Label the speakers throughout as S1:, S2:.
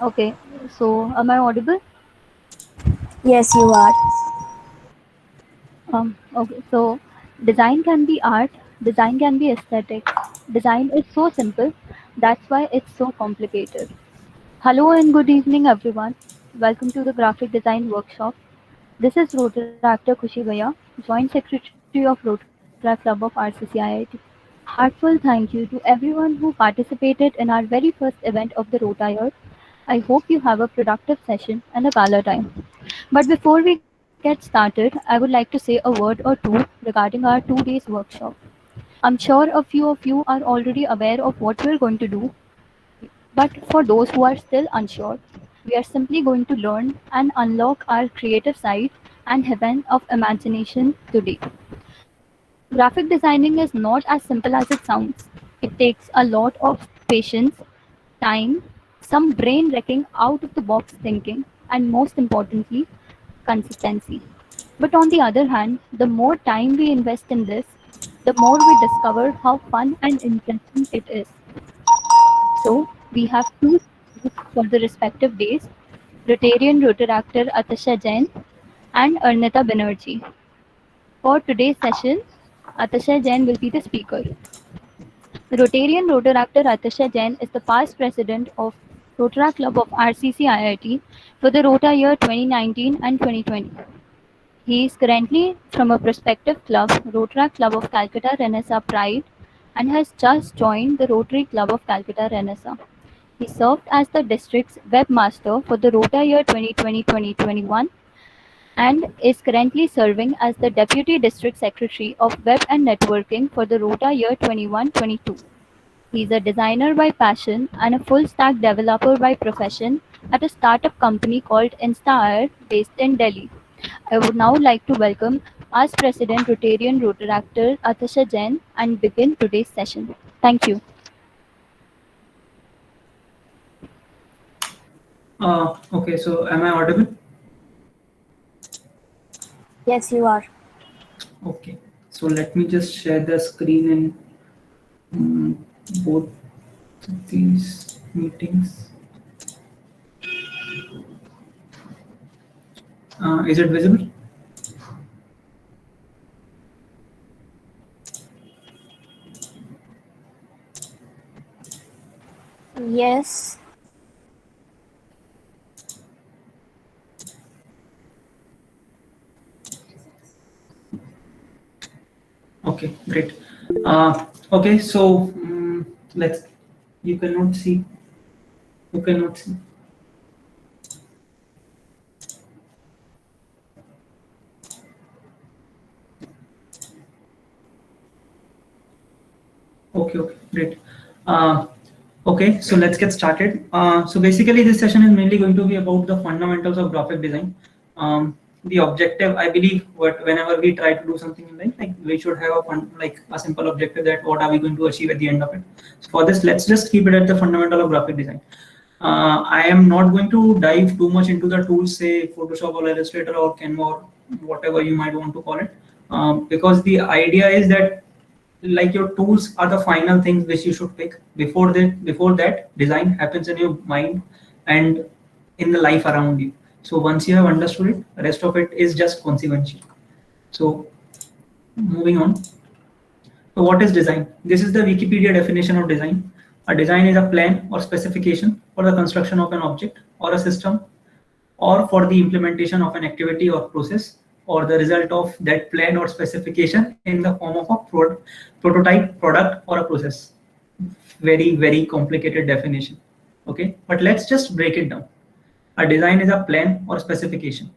S1: Okay, so am I audible?
S2: Yes, you are.
S1: Okay, so design can be art, design can be aesthetic. Design is so simple, that's why it's so complicated. Hello and good evening, everyone. Welcome to the graphic design workshop. This is Rotary Actor Kushi Bhaiya, Joint Secretary of Rotary Club of RCCIIT. Heartful thank you to everyone who participated in our very first event of the Rota year. I hope you have a productive session and a gala time. But before we get started, I would like to say a word or two regarding our 2 days workshop. I'm sure a few of you are already aware of what we're going to do, but for those who are still unsure, we are simply going to learn and unlock our creative side and heaven of imagination today. Graphic designing is not as simple as it sounds. It takes a lot of patience, time, some brain wrecking out of the box thinking, and most importantly, consistency. But on the other hand, the more time we invest in this, the more we discover how fun and interesting it is. So, we have two speakers for the respective days, Rotarian Rotaractor Atasha Jain and Arnita Banerjee. For today's session, Atasha Jain will be the speaker. Rotarian Rotaractor Atasha Jain is the past president of Rotaract Club of RCC IIT for the Rota year 2019 and 2020. He is currently from a prospective club, Rotaract Club of Calcutta Renaissance Pride, and has just joined the Rotary Club of Calcutta Renaissance. He served as the district's webmaster for the Rota year 2020-2021 and is currently serving as the Deputy District Secretary of Web and Networking for the Rota year 21-22. He is a designer by passion and a full stack developer by profession at a startup company called InstaAir based in Delhi. I would now like to welcome past President Rotarian Rotaractor Atasha Jain and begin today's session. Thank you.
S3: Okay, so am I audible?
S2: Yes, you are.
S3: Okay, so let me just share the screen in both these meetings. Is it visible?
S2: Yes.
S3: Okay, great. Okay, so let's. You cannot see. You cannot see. Okay, great. Uh, okay, so let's get started. So basically, this session is mainly going to be about the fundamentals of graphic design. The objective, I believe, whenever we try to do something in life, like we should have a simple objective that what are we going to achieve at the end of it. So for this, let's just keep it at the fundamental of graphic design. I am not going to dive too much into the tools, say Photoshop or Illustrator or Canva or whatever you might want to call it, because the idea is that like your tools are the final things which you should pick. Before that design happens in your mind and in the life around you. So once you have understood it, the rest of it is just consequential. So moving on. So what is design? This is the Wikipedia definition of design. A design is a plan or specification for the construction of an object or a system, or for the implementation of an activity or process, or the result of that plan or specification in the form of a prototype, product, or a process. Very complicated definition. Okay, but let's just break it down. A design is a plan or specification.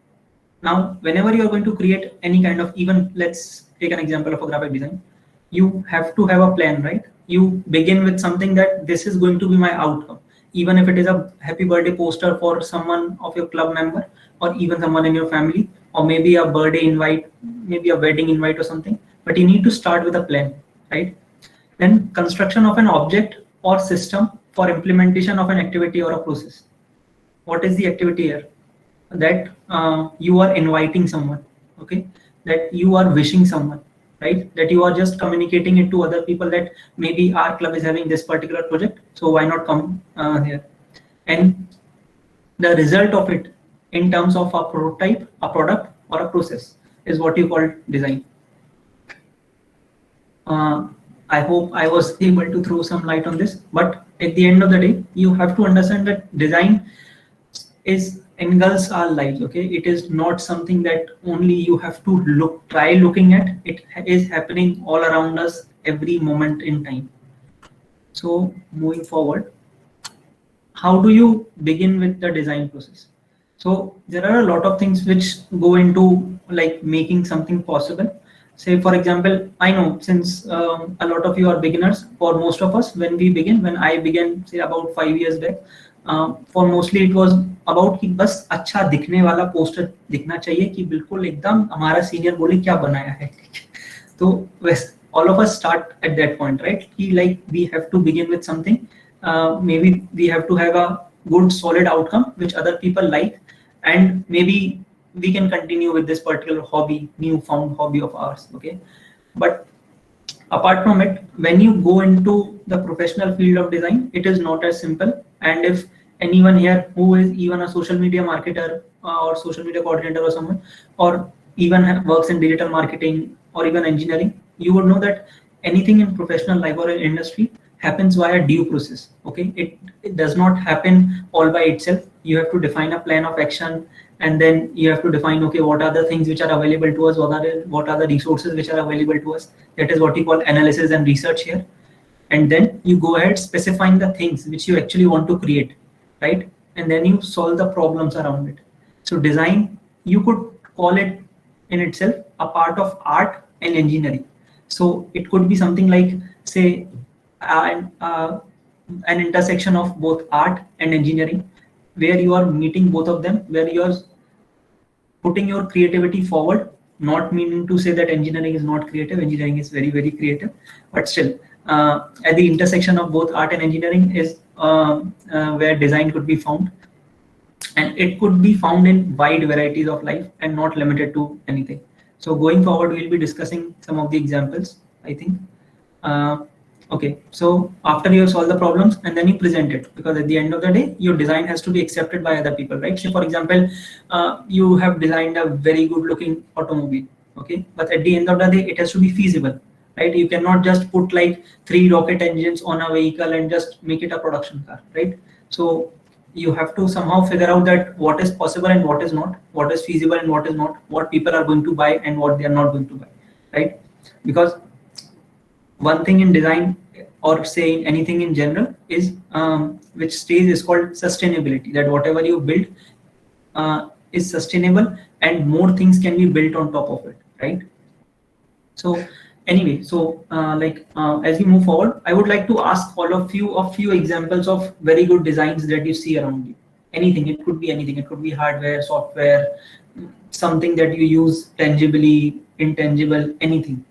S3: Now, whenever you are going to create any kind of, even let's take an example of a graphic design, you have to have a plan, right? You begin with something that this is going to be my outcome, even if it is a happy birthday poster for someone of your club member, or even someone in your family, or maybe a birthday invite, maybe a wedding invite or something. But you need to start with a plan, right? Then construction of an object or system for implementation of an activity or a process. What is the activity here? That you are inviting someone, okay, that you are wishing someone, right, that you are just communicating it to other people that maybe our club is having this particular project, so why not come here. And the result of it in terms of a prototype, a product, or a process is what you call design. Uh, I hope I was able to throw some light on this, but at the end of the day, you have to understand that design is engulfs our lives. Okay, it is not something that only you have to try looking at. It is happening all around us every moment in time. So moving forward, how do you begin with the design process? So there are a lot of things which go into like making something possible. Say for example, I know since a lot of you are beginners, for most of us when I began say about 5 years back, for mostly it was about कि बस अच्छा दिखने वाला poster दिखना चाहिए कि बिल्कुल एकदम हमारा सीनियर बोले क्या बनाया है. So all of us start at that point, right? Like we have to begin with something. Maybe we have to have a good solid outcome which other people like, and maybe we can continue with this particular hobby, newfound hobby of ours. Okay, but apart from it, when you go into the professional field of design, it is not as simple. And if anyone here who is even a social media marketer or social media coordinator or someone, or even works in digital marketing or even engineering, you would know that anything in professional life or in industry happens via due process. Okay, it does not happen all by itself. You have to define a plan of action, and then you have to define, okay, what are the things which are available to us, what are the resources which are available to us. That is what we call analysis and research here. And then you go ahead specifying the things which you actually want to create, right? And then you solve the problems around it. So design, you could call it in itself a part of art and engineering. So it could be something like, say, an intersection of both art and engineering, where you are meeting both of them, where you are putting your creativity forward, not meaning to say that engineering is not creative. Engineering is very, very creative, but still, at the intersection of both art and engineering is where design could be found. And it could be found in wide varieties of life and not limited to anything. So going forward, we'll be discussing some of the examples, I think. Okay, so after you solve the problems and then you present it, because at the end of the day, your design has to be accepted by other people, right? So for example, you have designed a very good looking automobile, okay? But at the end of the day, it has to be feasible, right? You cannot just put like 3 rocket engines on a vehicle and just make it a production car, right? So you have to somehow figure out that what is possible and what is not, what is feasible and what is not, what people are going to buy and what they are not going to buy, right? Because one thing in design, or say in anything in general, is which stays is called sustainability. That whatever you build is sustainable, and more things can be built on top of it, right? So anyway, so as we move forward, I would like to ask all of you a few examples of very good designs that you see around you. Anything, it could be anything. It could be hardware, software, something that you use tangibly, intangible, anything.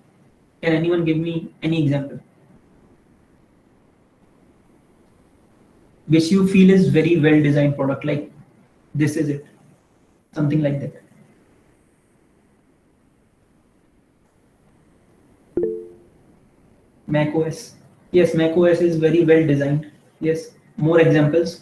S3: Can anyone give me any example which you feel is very well designed product, like this is it, something like that? Mac OS. Yes, Mac OS is very well designed. Yes, more examples.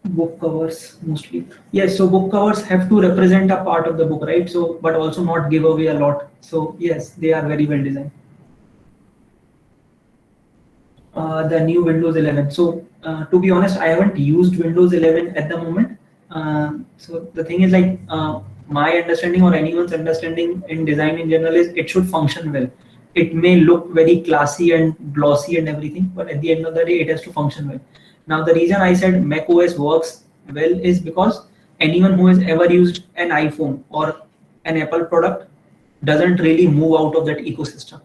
S3: Book covers mostly. Yes, so book covers have to represent a part of the book, right? So, but also not give away a lot. So yes, they are very well designed. The new Windows 11. So to be honest, I haven't used Windows 11 at the moment. So the thing is like my understanding or anyone's understanding in design in general is it should function well. It may look very classy and glossy and everything, but at the end of the day, it has to function well. Now, the reason I said Mac OS works well is because anyone who has ever used an iPhone or an Apple product doesn't really move out of that ecosystem.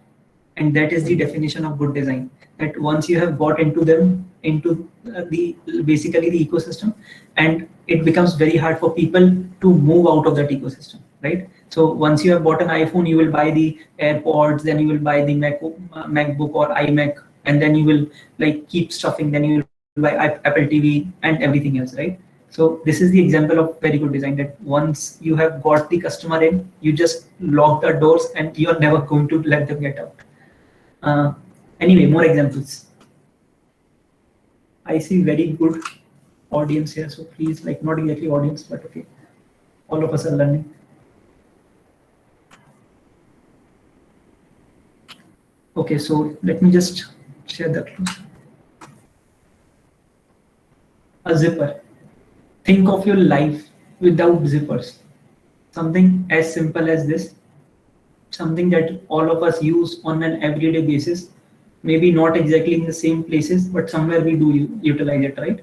S3: And that is the definition of good design. That once you have got into them, into basically the ecosystem, and it becomes very hard for people to move out of that ecosystem, right? So once you have bought an iPhone, you will buy the AirPods, then you will buy the MacBook or iMac, and then you will like keep stuffing, then you will buy Apple TV and everything else, right? So this is the example of very good design, that once you have got the customer in, you just lock the doors and you're never going to let them get out. Anyway, more examples. I see very good audience here, so please, like, not exactly audience, but okay, all of us are learning. Okay, so let me just share that close. A zipper. Think of your life without zippers. Something as simple as this, something that all of us use on an everyday basis. Maybe not exactly in the same places, but somewhere we do utilize it, right?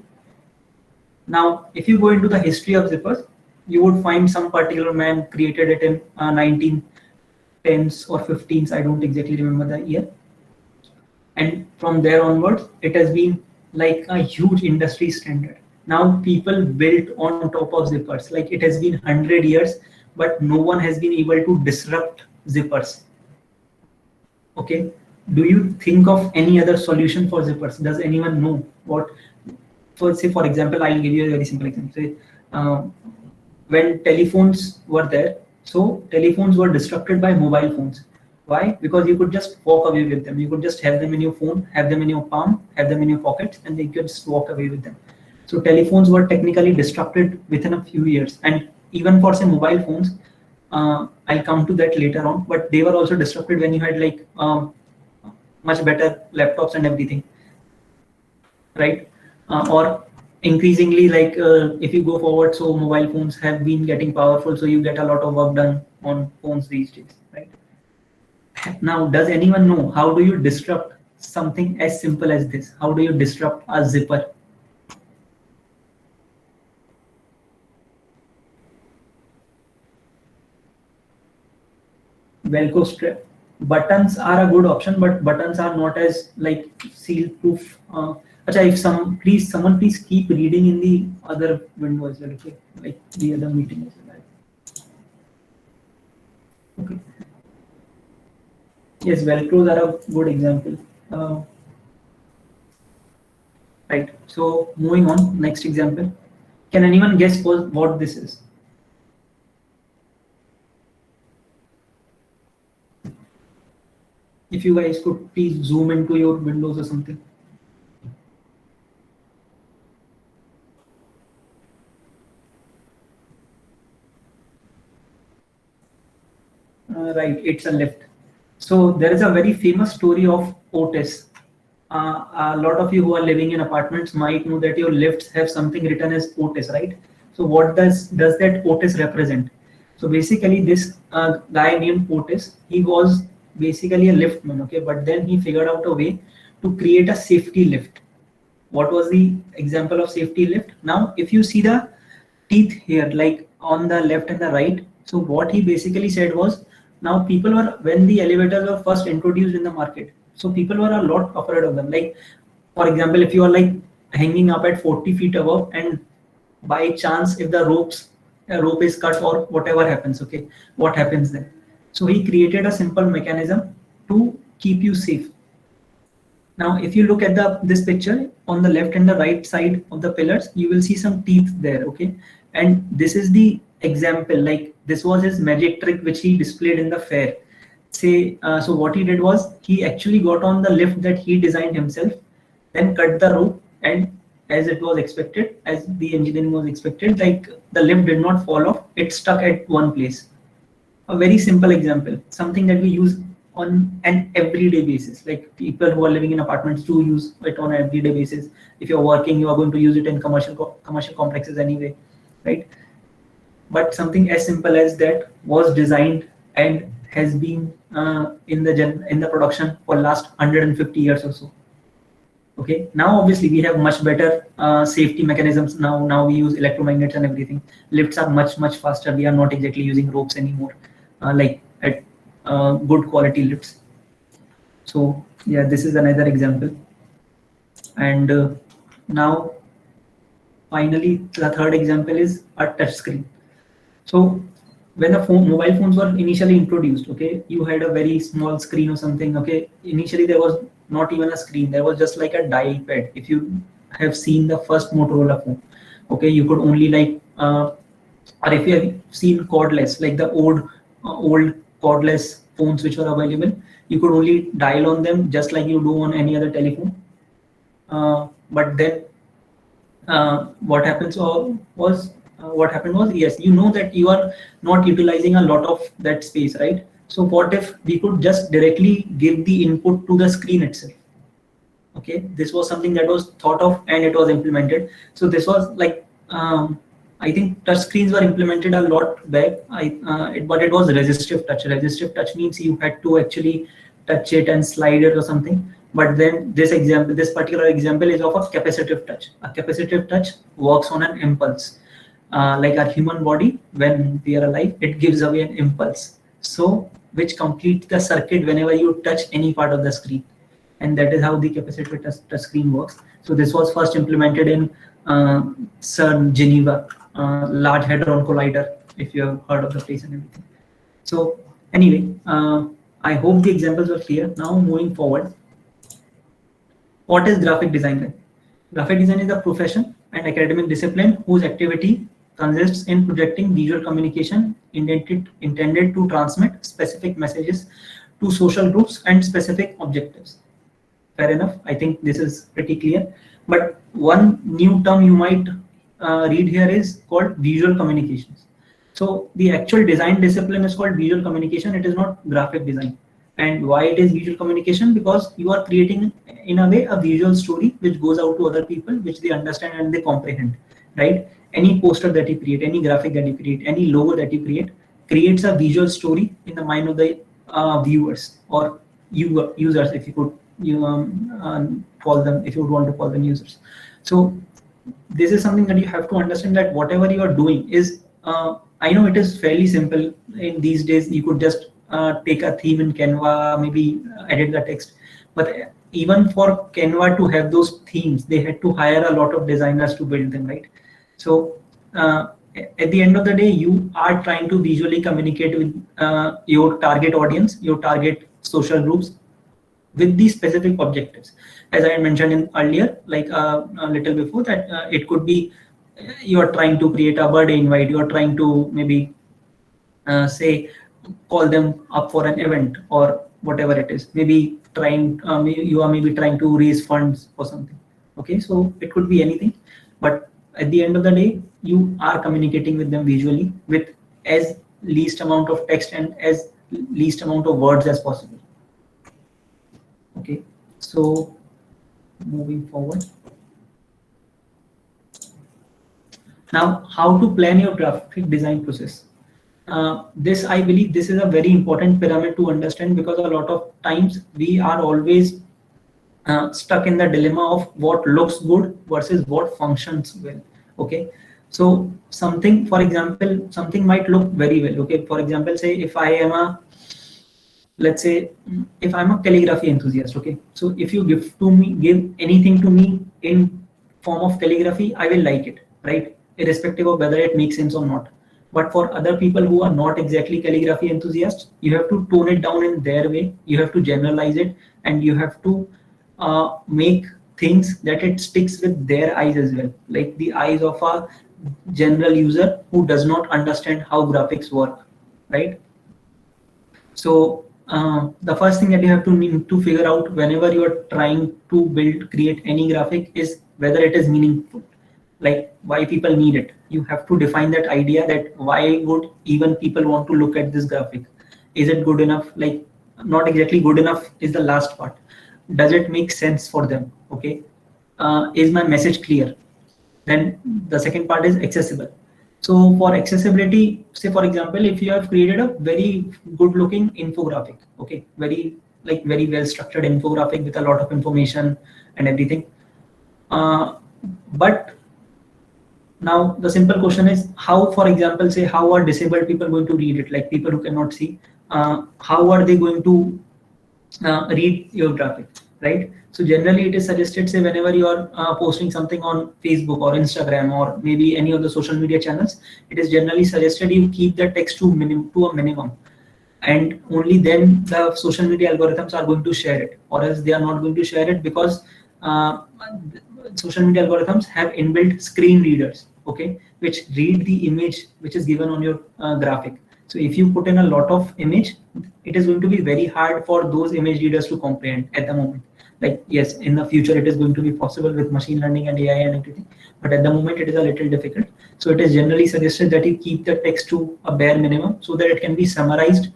S3: Now, if you go into the history of zippers, you would find some particular man created it in 1910s or 15s. I don't exactly remember the year. And from there onwards, it has been like a huge industry standard. Now people built on top of zippers. Like it has been 100 years, but no one has been able to disrupt zippers. Okay. Do you think of any other solution for zippers? Does anyone know what? So say for example, I'll give you a very simple example. Say, when telephones were there, so telephones were disrupted by mobile phones. Why? Because you could just walk away with them. You could just have them in your phone, have them in your palm, have them in your pockets, and you could just walk away with them. So telephones were technically disrupted within a few years, and even for say mobile phones, I'll come to that later on. But they were also disrupted when you had like much better laptops and everything, right? Or increasingly, like if you go forward, so mobile phones have been getting powerful, so you get a lot of work done on phones these days, right? Now, does anyone know how do you disrupt something as simple as this? How do you disrupt a zipper? Velcro strap. Buttons are a good option, but buttons are not as like seal proof. If someone please keep reading in the other window as well, okay? Like the other meeting as well. Okay. Yes, Velcros are a good example. Right. So moving on, next example. Can anyone guess what this is? If you guys could please zoom into your windows or something. Right, it's a lift. So there is a very famous story of Otis. A lot of you who are living in apartments might know that your lifts have something written as Otis, right? So what does that Otis represent? So basically, this guy named Otis, he was basically a liftman, okay, but then he figured out a way to create a safety lift. What was the example of safety lift? Now, if you see the teeth here, like on the left and the right, so what he basically said was, now people were, when the elevators were first introduced in the market, so people were a lot afraid of them. Like, for example, if you are like hanging up at 40 feet above and by chance if the rope is cut or whatever happens, okay, what happens then? So he created a simple mechanism to keep you safe. Now, if you look at this picture on the left and the right side of the pillars, you will see some teeth there, okay? And this is the example, like this was his magic trick which he displayed in the fair. So what he did was he actually got on the lift that he designed himself, then cut the rope, and as it was expected, as the engineering was expected, like the lift did not fall off, it stuck at one place. A very simple example, something that we use on an everyday basis. Like people who are living in apartments do use it on an everyday basis. If you're working, you are going to use it in commercial complexes anyway, right? But something as simple as that was designed and has been in the production for last 150 years or so. Okay, now obviously we have much better safety mechanisms now. Now we use electromagnets and everything. Lifts are much faster. We are not exactly using ropes anymore, like at good quality lifts. So yeah, this is another example. And now finally the third example is a touch screen. So when the mobile phones were initially introduced, okay, you had a very small screen or something, okay. Initially there was not even a screen, there was just like a dial pad. If you have seen the first Motorola phone, okay, you could only like or if you have seen cordless, like the old cordless phones which were available, you could only dial on them just like you do on any other telephone. But then what happens was what happened was, yes, you know that you are not utilizing a lot of that space, right? So what if we could just directly give the input to the screen itself? Okay, this was something that was thought of and it was implemented. So this was like, I think touch screens were implemented a lot back. But it was resistive touch. Resistive touch means you had to actually touch it and slide it or something. But then this particular example is of a capacitive touch. A capacitive touch works on an impulse. Like our human body, when we are alive, it gives away an impulse. So which completes the circuit whenever you touch any part of the screen, and that is how the capacitive touch screen works. So this was first implemented in CERN, Geneva, Large Hadron Collider, if you have heard of the place and everything. So anyway, I hope the examples were clear. Now moving forward, what is graphic design then? Graphic design is a profession and academic discipline whose activity consists in projecting visual communication intended to transmit specific messages to social groups and specific objectives. Fair enough. I think this is pretty clear. But one new term you might read here is called visual communications. So the actual design discipline is called visual communication. It is not graphic design. And why it is visual communication? Because you are creating, in a way, a visual story which goes out to other people, which they understand and they comprehend, right? Any poster that you create, any graphic that you create, any logo that you create, creates a visual story in the mind of the viewers or users, if you could call them, if you would want to call them users. So this is something that you have to understand, that whatever you are doing is, I know it is fairly simple in these days. You could just take a theme in Canva, maybe edit the text, but even for Canva to have those themes, they had to hire a lot of designers to build them, right? So at the end of the day, you are trying to visually communicate with your target audience, your target social groups, with these specific objectives. As I mentioned in earlier, like a little before, that it could be you are trying to create a birthday invite, you are trying to maybe say call them up for an event or whatever it is, maybe you are maybe trying to raise funds for something. Okay, so it could be anything, but at the end of the day, you are communicating with them visually with as least amount of text and as least amount of words as possible. Okay, so moving forward. Now, how to plan your graphic design process? This, I believe, this is a very important pyramid to understand, because a lot of times we are always stuck in the dilemma of what looks good versus what functions well. Okay, so something, for example, something might look very well. Okay, for example, say if I am a, let's say, if I'm a calligraphy enthusiast, okay, so if you give anything to me in form of calligraphy, I will like it, right? Irrespective of whether it makes sense or not. But for other people who are not exactly calligraphy enthusiasts, you have to tone it down in their way, you have to generalize it, and you have to make things that it sticks with their eyes as well, like the eyes of a general user who does not understand how graphics work, right? So the first thing that you have to need to figure out whenever you are trying to create any graphic is whether it is meaningful, like why people need it. You have to define that idea, that why would even people want to look at this graphic? Is it good enough? Like, not exactly good enough is the last part. Does it make sense for them? Okay, is my message clear? Then the second part is accessible. So for accessibility, say for example, if you have created a very good looking infographic, okay, very well structured infographic with a lot of information and everything, but now the simple question is, how, for example, say how are disabled people going to read it, like people who cannot see, how are they going to read your graphic, right? So generally it is suggested, say whenever you are posting something on Facebook or Instagram or maybe any of the social media channels, it is generally suggested you keep the text to a minimum, and only then the social media algorithms are going to share it, or else they are not going to share it, because social media algorithms have inbuilt screen readers, okay, which read the image which is given on your graphic. So if you put in a lot of image, it is going to be very hard for those image readers to comprehend at the moment. Like, yes, in the future it is going to be possible with machine learning and AI and everything, but at the moment it is a little difficult. So it is generally suggested that you keep the text to a bare minimum so that it can be summarized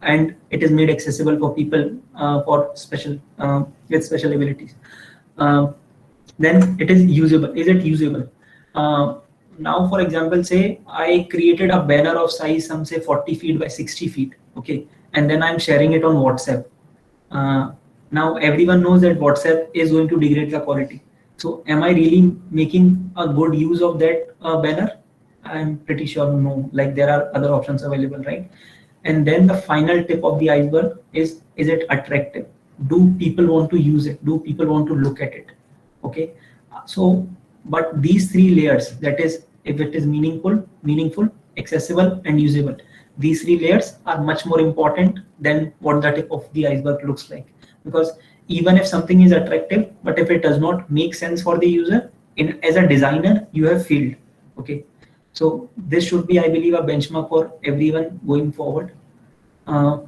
S3: and it is made accessible for people for special with special abilities. Uh, then it is usable. Is it usable? Now, for example, say I created a banner of size some say 40 feet by 60 feet, okay, and then I'm sharing it on WhatsApp. Uh, Now everyone knows that WhatsApp is going to degrade the quality. So am I really making a good use of that banner? I'm pretty sure no. Like there are other options available, right? And then the final tip of the iceberg is it attractive? Do people want to use it? Do people want to look at it? Okay. So, but these three layers, that is, if it is meaningful, accessible, and usable, these three layers are much more important than what the tip of the iceberg looks like. Because even if something is attractive, but if it does not make sense for the user, in as a designer, you have failed. Okay. So this should be, I believe, a benchmark for everyone going forward. Uh,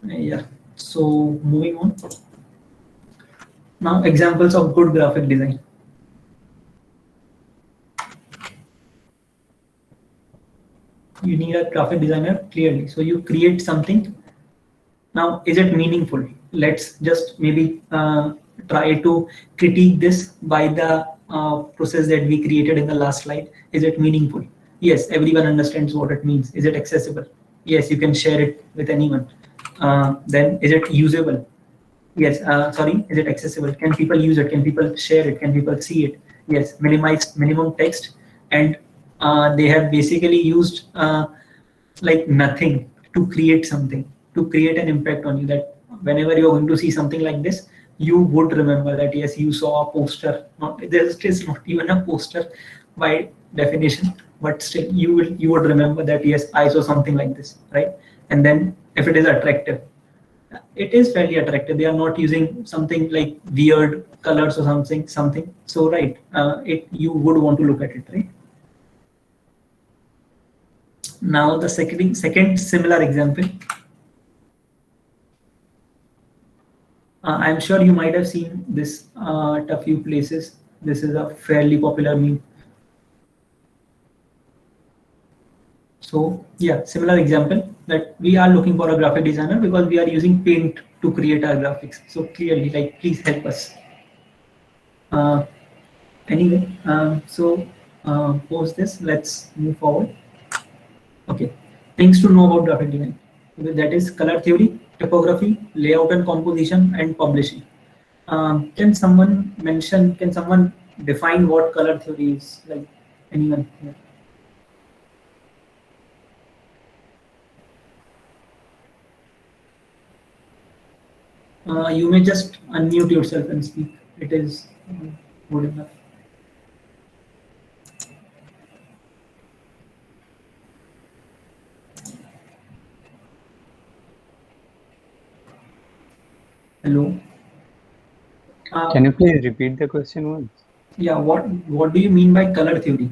S3: yeah. So moving on. Now examples of good graphic design. You need a graphic designer clearly. So you create something. Now, is it meaningful? Let's just maybe try to critique this by the process that we created in the last slide. Is it meaningful? Yes, everyone understands what it means. Is it accessible? Yes, you can share it with anyone. Then is it usable? Yes, sorry, is it accessible? Can people use it? Can people share it? Can people see it? Yes, minimized minimum text, and they have basically used like nothing to create something, to create an impact on you, that whenever you're going to see something like this, you would remember that yes, you saw a poster. Not this is not even a poster by definition, but still you would remember that yes, I saw something like this, right? And then if it is attractive, it is fairly attractive. They are not using something like weird colors or something. So right, it you would want to look at it, right? Now the second similar example. I'm sure you might have seen this at a few places. This is a fairly popular meme. So yeah, similar example that we are looking for a graphic designer because we are using Paint to create our graphics. So clearly, like, please help us. Uh, Anyway, post this, let's move forward. Okay, things to know about graphic design. That is color theory, typography, layout and composition, and publishing. Can someone define what color theory is? Like anyone? Yeah. You may just unmute yourself and speak. It is good enough. Hello.
S4: Can you please repeat the question once?
S3: Yeah. What do you mean by color theory?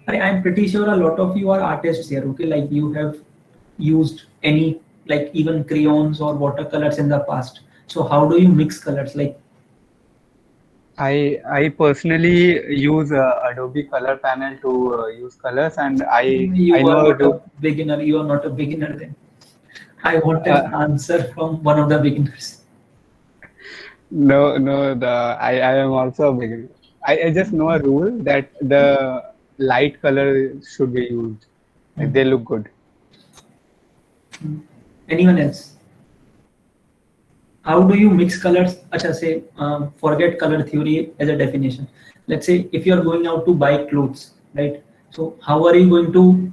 S3: I'm pretty sure a lot of you are artists here. Okay, like you have used any, like even crayons or watercolors in the past. So how do you mix colors? Like
S4: I personally use Adobe Color Panel to use colors, and I
S3: you are
S4: know how
S3: not
S4: to.
S3: a beginner. You are not a beginner then. I want an answer from one of the beginners.
S4: I am also a beginner. I just know a rule that the light color should be used. Like they look good.
S3: Anyone else? How do you mix colors? Acha, say, forget color theory as a definition. Let's say if you are going out to buy clothes, right? So how are you going to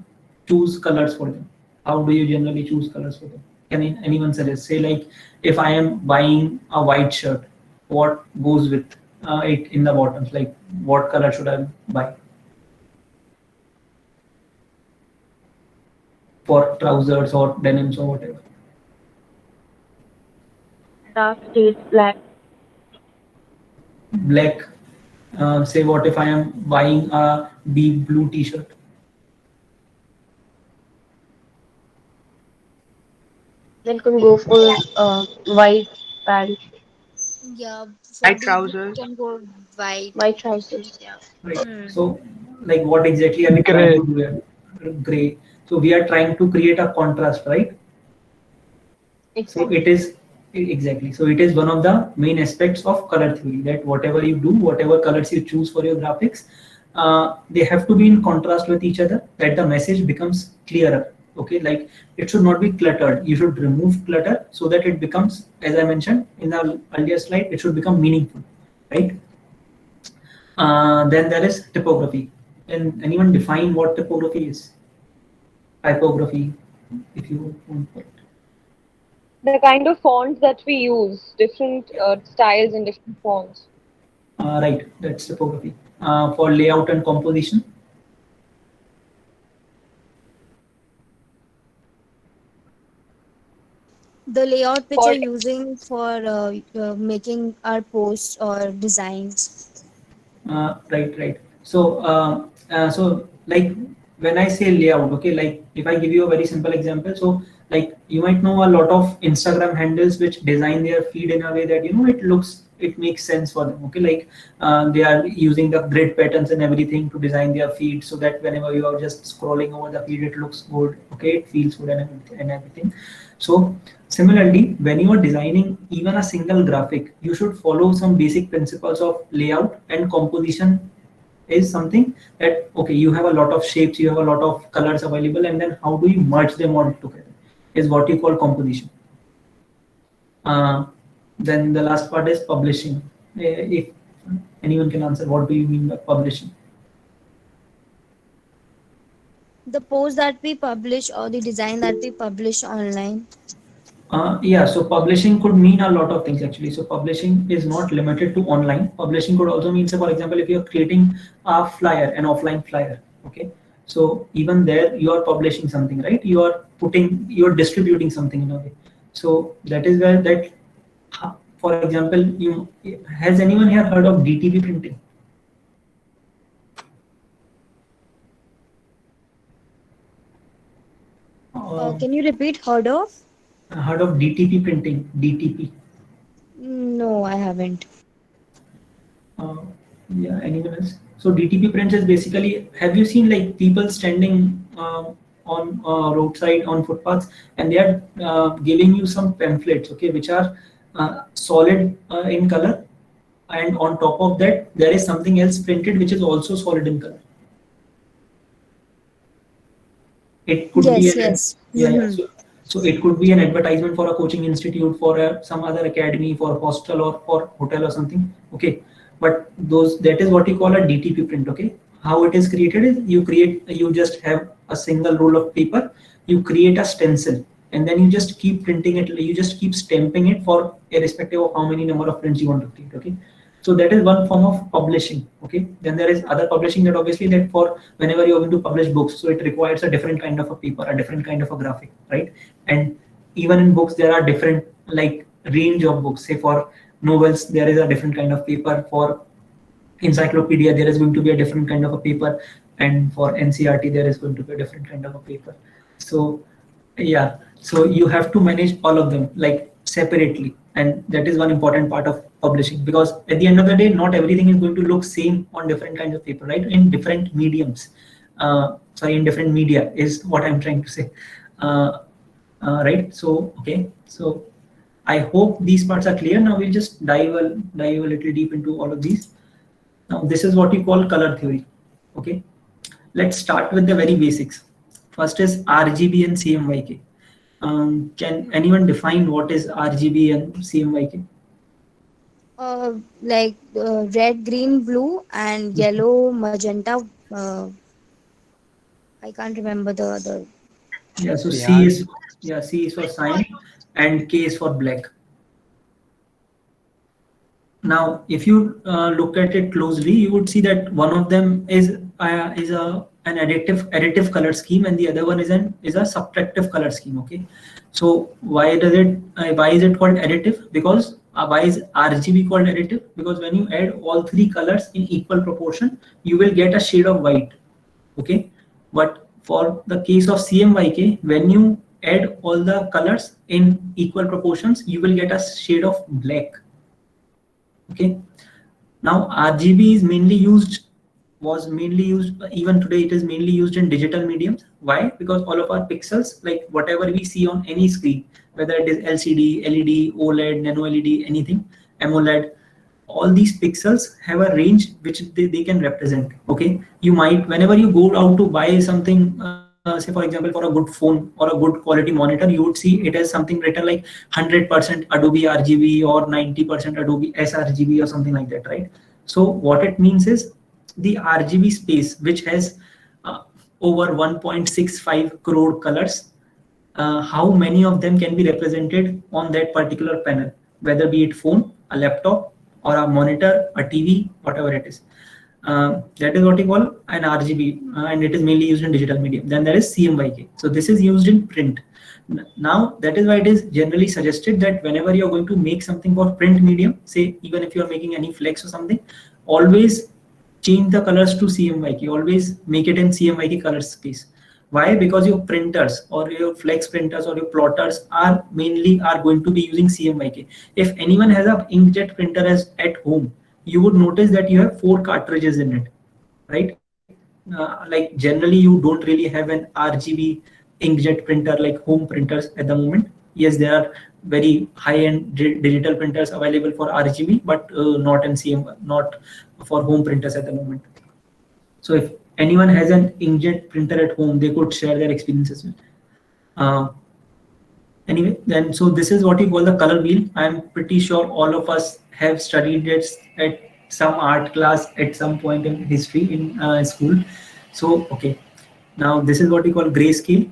S3: choose colors for them? How do you generally choose colors for them? Can anyone suggest? Say like if I am buying a white shirt, what goes with it in the bottoms? Like what color should I buy for trousers or denims or whatever?
S5: Dark shades black.
S3: Black. Say what if I am buying a deep blue t-shirt?
S5: Then can go for white pants,
S2: Yeah, for
S6: White
S2: the blue
S6: trousers.
S2: can go white.
S5: white trousers.
S2: Yeah.
S3: Right.
S2: Hmm.
S3: So, like, what exactly are we trying
S4: Gray.
S3: to do here? Gray. So we are trying to create a contrast, right? So
S5: Exactly.
S3: it is exactly. So it is one of the main aspects of color theory that whatever you do, whatever colors you choose for your graphics, they have to be in contrast with each other. That the message becomes clearer. Okay, like it should not be cluttered. You should remove clutter so that it becomes, as I mentioned in the earlier slide, it should become meaningful, right? Then there is typography. Can anyone define what typography is? Typography, if you want.
S7: The kind of fonts that we use, different
S3: Yeah.
S7: styles and different fonts.
S3: Right, that's typography. For layout and composition,
S2: The layout which
S7: For
S2: you're using for making our posts or designs.
S3: right. So like when I say layout, okay, like if I give you a very simple example, so like you might know a lot of Instagram handles which design their feed in a way that it makes sense for them. Okay, like they are using the grid patterns and everything to design their feed so that whenever you are just scrolling over the feed, it looks good. Okay, it feels good and everything. So similarly, when you are designing even a single graphic, you should follow some basic principles of layout and composition. Is something that, okay, you have a lot of shapes, you have a lot of colors available, and then how do you merge them all together is what you call composition. Uh, then the last part is publishing. If anyone can answer, what do you mean by publishing?
S2: The post that we publish or the design that we publish online.
S3: Yeah, so publishing could mean a lot of things actually. So publishing is not limited to online. Publishing could also mean, say, for example, if you're creating a flyer, an offline flyer, okay. So even there you are publishing something, right? You're distributing something in a way. So that is where that, for example, has anyone here heard of DTP printing?
S2: Can you repeat heard of?
S3: Heard of DTP printing? DTP.
S2: No, I haven't.
S3: Uh, yeah, anyone else? So DTP prints is basically, have you seen like people standing on roadside on footpaths and they are giving you some pamphlets, okay, which are solid in color, and on top of that there is something else printed which is also solid in color. It could be
S2: Yes,
S3: an
S2: yes.
S3: yeah.
S2: Mm-hmm.
S3: So it could be an advertisement for a coaching institute, for some other academy, for hostel or for hotel or something. Okay, but that is what you call a DTP print. Okay, how it is created is you just have a single roll of paper, you create a stencil, and then you just keep printing it. You just keep stamping it for irrespective of how many number of prints you want to create. Okay, so that is one form of publishing. Okay, then there is other publishing, that obviously that for whenever you're going to publish books, so it requires a different kind of a paper, a different kind of a graphic, right? And even in books there are different like range of books. Say for novels there is a different kind of paper, for encyclopedia there is going to be a different kind of a paper, and for NCRT there is going to be a different kind of a paper. So yeah, so you have to manage all of them like separately, and that is one important part of publishing, because at the end of the day not everything is going to look same on different kinds of paper, right? In different mediums, in different media is what I'm trying to say. uh, right, so okay, so I hope these parts are clear. Now we'll just dive a little deep into all of these. Now this is what we call color theory. Okay, let's start with the very basics. First is RGB and CMYK. Can anyone define what is RGB and CMYK?
S2: Like red, green, blue, and yellow, magenta. Uh, I can't remember the other.
S3: Yeah, so
S4: Cyan.
S3: C is for cyan and K is for black. Now, if you look at it closely, you would see that one of them is an additive color scheme, and the other one is a subtractive color scheme. Okay, so why is it called additive? Because why is RGB called additive? Because when you add all three colors in equal proportion, you will get a shade of white. Okay, but for the case of CMYK, when you add all the colors in equal proportions, you will get a shade of black. Okay. Now RGB is mainly used, was mainly used, even today it is mainly used in digital mediums. Why? Because all of our pixels, like whatever we see on any screen, whether it is LCD, LED, OLED, nano LED, anything, AMOLED, all these pixels have a range which they can represent. Okay, you might, whenever you go out to buy something, say for example for a good phone or a good quality monitor, you would see it has something written like 100% Adobe RGB or 90% Adobe sRGB or something like that, right? So what it means is the RGB space, which has over 1.65 crore colors, how many of them can be represented on that particular panel, whether be it phone, a laptop, or a monitor, a TV, whatever it is. That is what we call an RGB, and it is mainly used in digital medium. Then there is CMYK. So this is used in print. Now that is why it is generally suggested that whenever you are going to make something for print medium, say even if you are making any flex or something, always change the colors to CMYK. Always make it in CMYK color space. Why? Because your printers or your flex printers or your plotters are going to be using CMYK. If anyone has an inkjet printer at home, you would notice that you have 4 cartridges in it, right? Like generally you don't really have an RGB inkjet printer like home printers at the moment. Yes, there are very high-end digital printers available for RGB, but not for home printers at the moment. So if anyone has an inkjet printer at home, they could share their experiences with. Anyway, then so this is what we call the color wheel. I'm pretty sure all of us have studied it at some art class at some point in history in school. So okay, now this is what we call grayscale,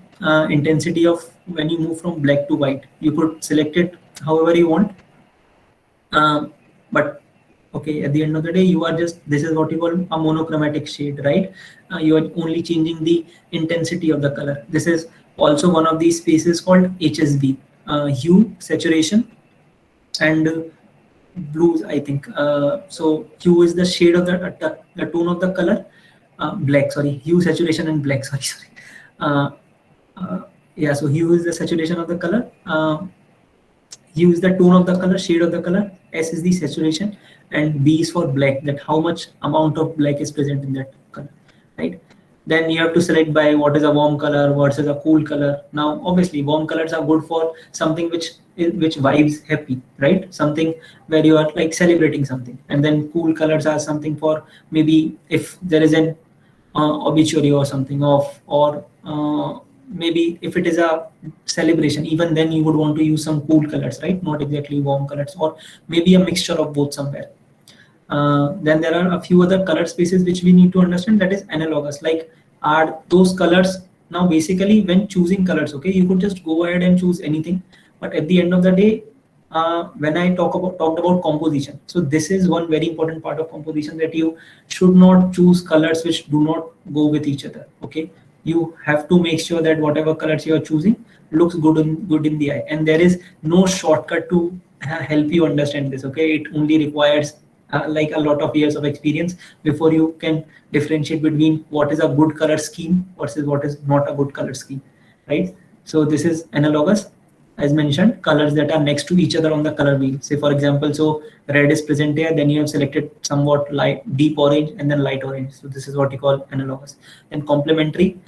S3: intensity of when you move from black to white. You could select it however you want, but okay, at the end of the day, you are just, this is what you call a monochromatic shade, right? You are only changing the intensity of the color. This is also one of these spaces called HSB, hue, saturation, and blues, I think. So hue is the shade of the tone of the color. Black, sorry, hue, saturation, and black. Sorry. Yeah, so hue is the saturation of the color. Hue is the tone of the color, shade of the color. S is the saturation, and B is for black, that how much amount of black is present in that color, right? Then you have to select by what is a warm color versus a cool color. Now, obviously, warm colors are good for something which vibes happy, right? Something where you are like celebrating something. And then cool colors are something for maybe if there is an obituary or something of, or maybe if it is a celebration, even then you would want to use some cool colors, right? Not exactly warm colors, or maybe a mixture of both somewhere. Then there are a few other color spaces which we need to understand, that is analogous. Like, are those colors, now basically when choosing colors, okay, you could just go ahead and choose anything, but at the end of the day, when I talked about composition, so this is one very important part of composition, that you should not choose colors which do not go with each other. Okay, you have to make sure that whatever colors you are choosing looks good in the eye, and there is no shortcut to help you understand this. Okay, it only requires like a lot of years of experience before you can differentiate between what is a good color scheme versus what is not a good color scheme, right? So this is analogous. As mentioned, colors that are next to each other on the color wheel. Say for example, so red is present here, then you have selected somewhat light, deep orange, and then light orange. So this is what you call analogous. And complementary,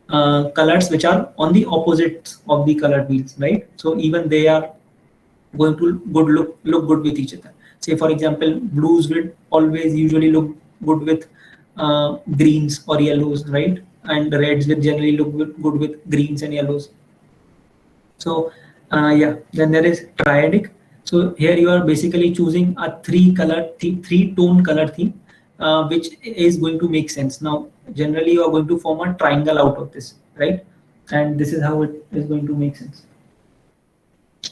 S3: colors which are on the opposites of the color wheels, right? So even they are going to look good with each other. Say for example, blues will always usually look good with greens or yellows, right? And reds will generally look good with greens and yellows. So yeah, then there is triadic. So here you are basically choosing a three tone color theme, which is going to make sense. Now generally you are going to form a triangle out of this, right? And this is how it is going to make sense.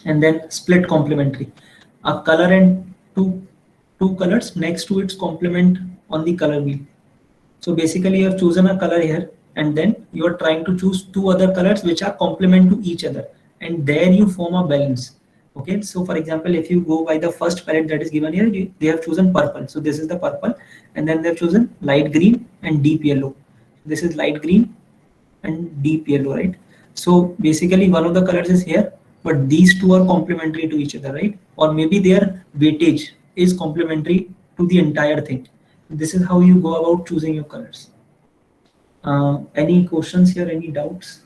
S3: And then split complementary, a color and two colors next to its complement on the color wheel. So basically you have chosen a color here, and then you are trying to choose two other colors which are complement to each other, and there you form a balance. Okay, so for example, if you go by the first palette that is given here, they have chosen purple. So this is the purple, and then they have chosen light green and deep yellow. This is light green and deep yellow, right? So basically one of the colors is here, but these two are complementary to each other, right? Or maybe their weightage is complementary to the entire thing. This is how you go about choosing your colors. Any questions here, any doubts?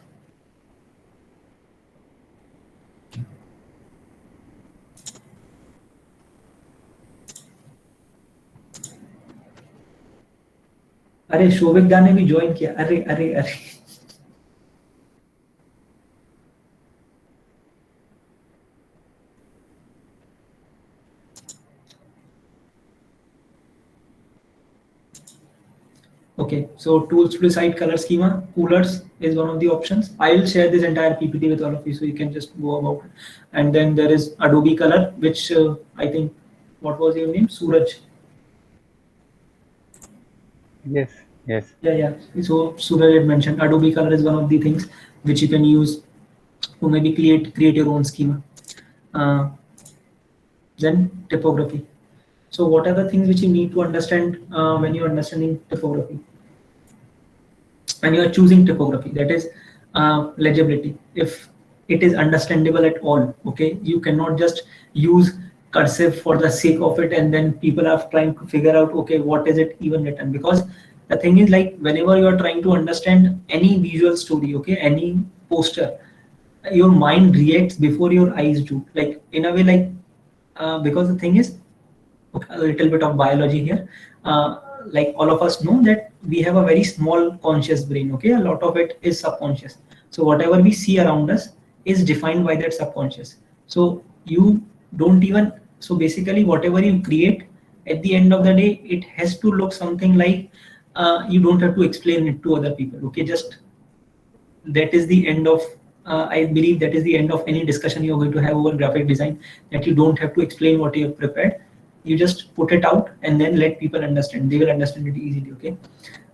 S3: अरे शोभिक दा ने भी join किया, अरे अरे अरे Okay, so tools to decide color schema, coolers is one of the options. I'll share this entire PPT with all of you so you can just go about it. And then there is Adobe Color, which I think, what was your name? Suraj.
S4: Yes, yes.
S3: Yeah. So Suraj had mentioned Adobe Color is one of the things which you can use to maybe create your own schema. Then typography. So what are the things which you need to understand when you're understanding typography? When you are choosing typography, that is legibility. If it is understandable at all, okay, you cannot just use cursive for the sake of it and then people are trying to figure out, okay, what is it even written? Because the thing is, like, whenever you are trying to understand any visual story, okay, any poster, your mind reacts before your eyes do, like in a way, like because the thing is, okay, a little bit of biology here. Like all of us know that we have a very small conscious brain, okay, a lot of it is subconscious. So whatever we see around us is defined by that subconscious. So you don't even, so basically whatever you create, at the end of the day, it has to look something like you don't have to explain it to other people, okay, just that is the end of I believe that is the end of any discussion you're going to have over graphic design, that you don't have to explain what you have prepared. You just put it out and then let people understand. They will understand it easily, okay?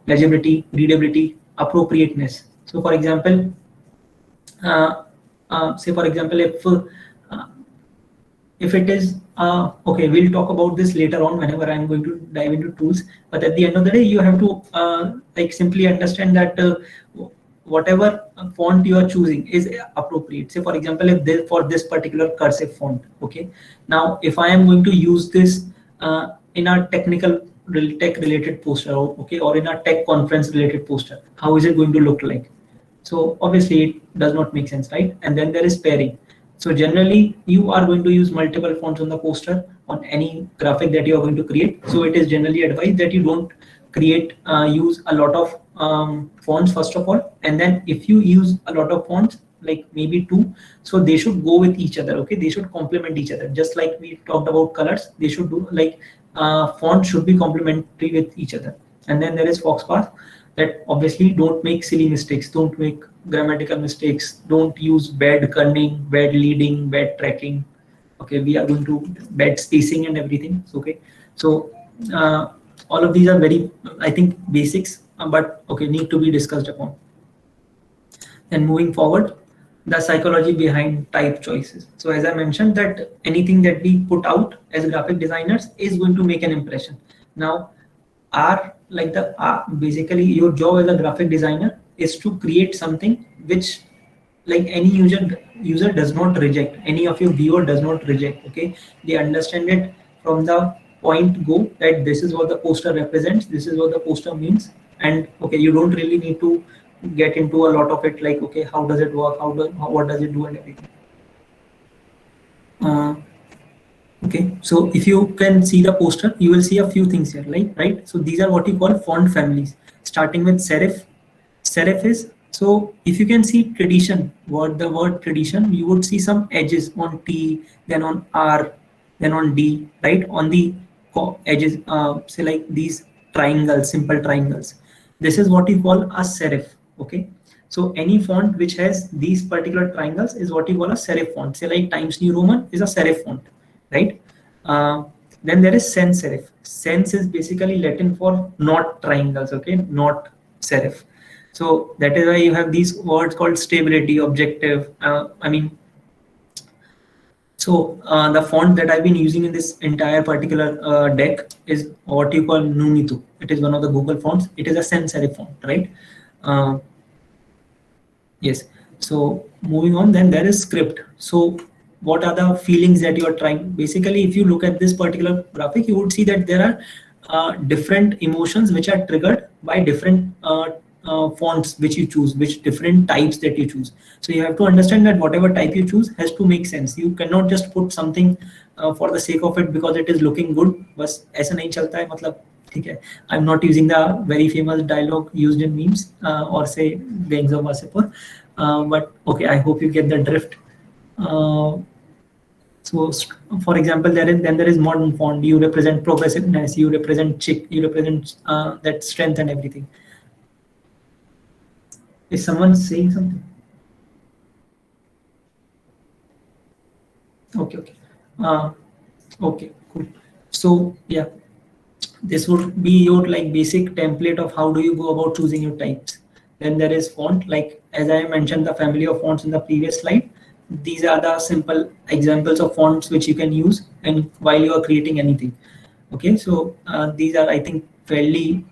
S3: Legibility, readability, appropriateness. So for example, if it is, okay, we'll talk about this later on whenever I'm going to dive into tools. But at the end of the day, you have to like simply understand that whatever font you are choosing is appropriate. Say for example, if this, for this particular cursive font, okay, now if I am going to use this in a tech related poster, okay, or in a tech conference related poster, how is it going to look like? So obviously it does not make sense, right? And then there is pairing. So generally you are going to use multiple fonts on the poster on any graphic that you are going to create. So it is generally advised that you don't use a lot of fonts first of all, and then if you use a lot of fonts, like maybe two, so they should go with each other, okay, they should complement each other. Just like we talked about colors, they should do like fonts should be complementary with each other. And then there is Foxpath, that obviously don't make silly mistakes, don't make grammatical mistakes, don't use bad kerning, bad leading, bad tracking, okay, we are going to bad spacing and everything, okay. So all of these are very, I think, basics, but okay, need to be discussed upon. And moving forward, the psychology behind type choices. So as I mentioned, that anything that we put out as graphic designers is going to make an impression. Now, basically your job as a graphic designer is to create something which, like, any user does not reject, any of your viewer does not reject, okay, they understand it from the point go, that this is what the poster represents, this is what the poster means, and okay, you don't really need to get into a lot of it, like, okay, how does it work, what does it do and everything. Okay, so if you can see the poster, you will see a few things here, like, right? So these are what you call font families, starting with serif. Serif is, so if you can see tradition, the word tradition, you would see some edges on T, then on R, then on D, right? On the edges, say like these triangles, simple triangles. This is what you call a serif, okay? So any font which has these particular triangles is what you call a serif font. Say like Times New Roman is a serif font, right? Then there is sans serif. Sans is basically Latin for not triangles, okay, not serif. So that is why you have these words called stability, objective. So the font that I've been using in this entire particular deck is what you call Numitu. It is one of the Google fonts. It is a sans serif font, right? Yes. So moving on, then there is script. So what are the feelings that you are trying? Basically, if you look at this particular graphic, you would see that there are different emotions which are triggered by different fonts which you choose, which different types that you choose. So you have to understand that whatever type you choose has to make sense. You cannot just put something for the sake of it because it is looking good. बस ऐसा नहीं चलता है मतलब ठीक है. I'm not using the very famous dialogue used in memes or say Gangs of Wasseypur, but okay, I hope you get the drift. So for example, there is modern font. You represent progressiveness. You represent chic. You represent that strength and everything. Is someone saying something? Okay. Okay, cool. So yeah, this would be your like basic template of how do you go about choosing your types. Then there is font, like as I mentioned the family of fonts in the previous slide. These are the simple examples of fonts which you can use and while you are creating anything. Okay, so these are I think fairly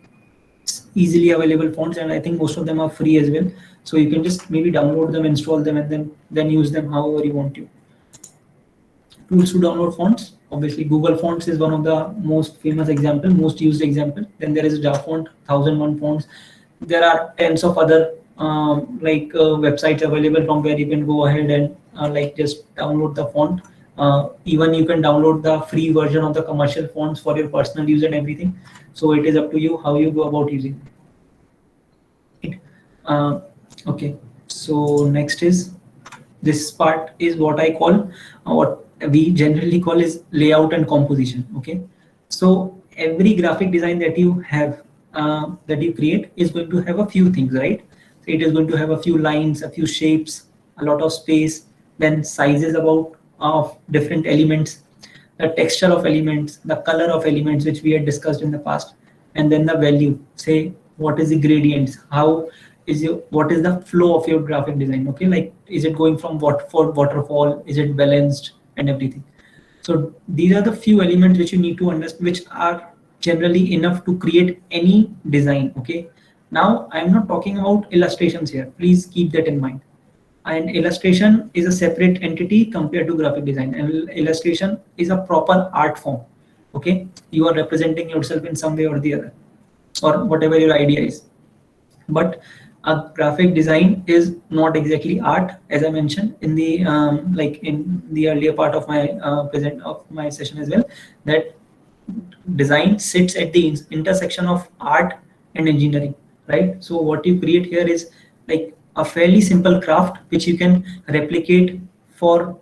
S3: easily available fonts, and I think most of them are free as well. So you can just maybe download them, install them, and then use them however you want to. Tools to download fonts. Obviously, Google Fonts is one of the most famous example, most used example. Then there is Jafont, 1001 fonts. There are tens of other websites available from where you can go ahead and like just download the font. Even you can download the free version of the commercial fonts for your personal use and everything. So it is up to you how you go about using it. Okay, so next is this part is what I call what we generally call is layout and composition. Okay, so every graphic design that you have that you create is going to have a few things, right? So it is going to have a few lines, a few shapes, a lot of space, then sizes about of different elements, the texture of elements, the color of elements which we had discussed in the past, and then the value. Say what is the gradients, how is your what is the flow of your graphic design. Okay, like is it going from what for waterfall, is it balanced and everything. So these are the few elements which you need to understand, which are generally enough to create any design. Okay, now I'm not talking about illustrations here, please keep that in mind. And illustration is a separate entity compared to graphic design, and illustration is a proper art form. Okay, you are representing yourself in some way or the other, or whatever your idea is. But a graphic design is not exactly art, as I mentioned in the like in the earlier part of my present of my session as well, that design sits at the intersection of art and engineering, right? So what you create here is like a fairly simple craft which you can replicate for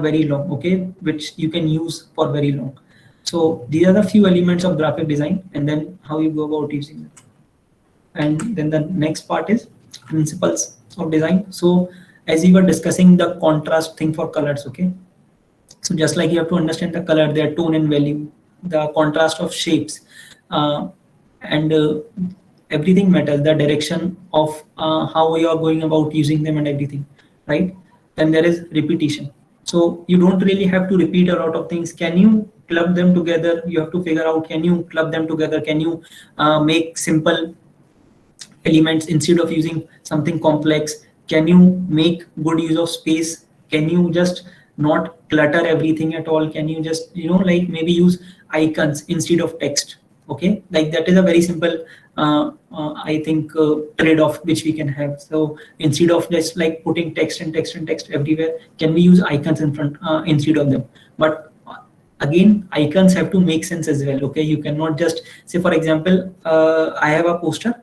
S3: very long, okay, which you can use for very long. So these are the few elements of graphic design, and then how you go about using them. And then the next part is principles of design. So as we were discussing the contrast thing for colors, okay, so just like you have to understand the color, their tone and value, the contrast of shapes, and everything matters, the direction of how you are going about using them and everything, right? Then there is repetition. So you don't really have to repeat a lot of things. Can you club them together? You have to figure out, can you club them together? Can you make simple elements instead of using something complex? Can you make good use of space? Can you just not clutter everything at all? Can you just like maybe use icons instead of text? Okay, like that is a very simple I think trade-off which we can have. So instead of just like putting text and text and text everywhere, can we use icons in front instead of them? But again, icons have to make sense as well. Okay, you cannot just say, for example, I have a poster,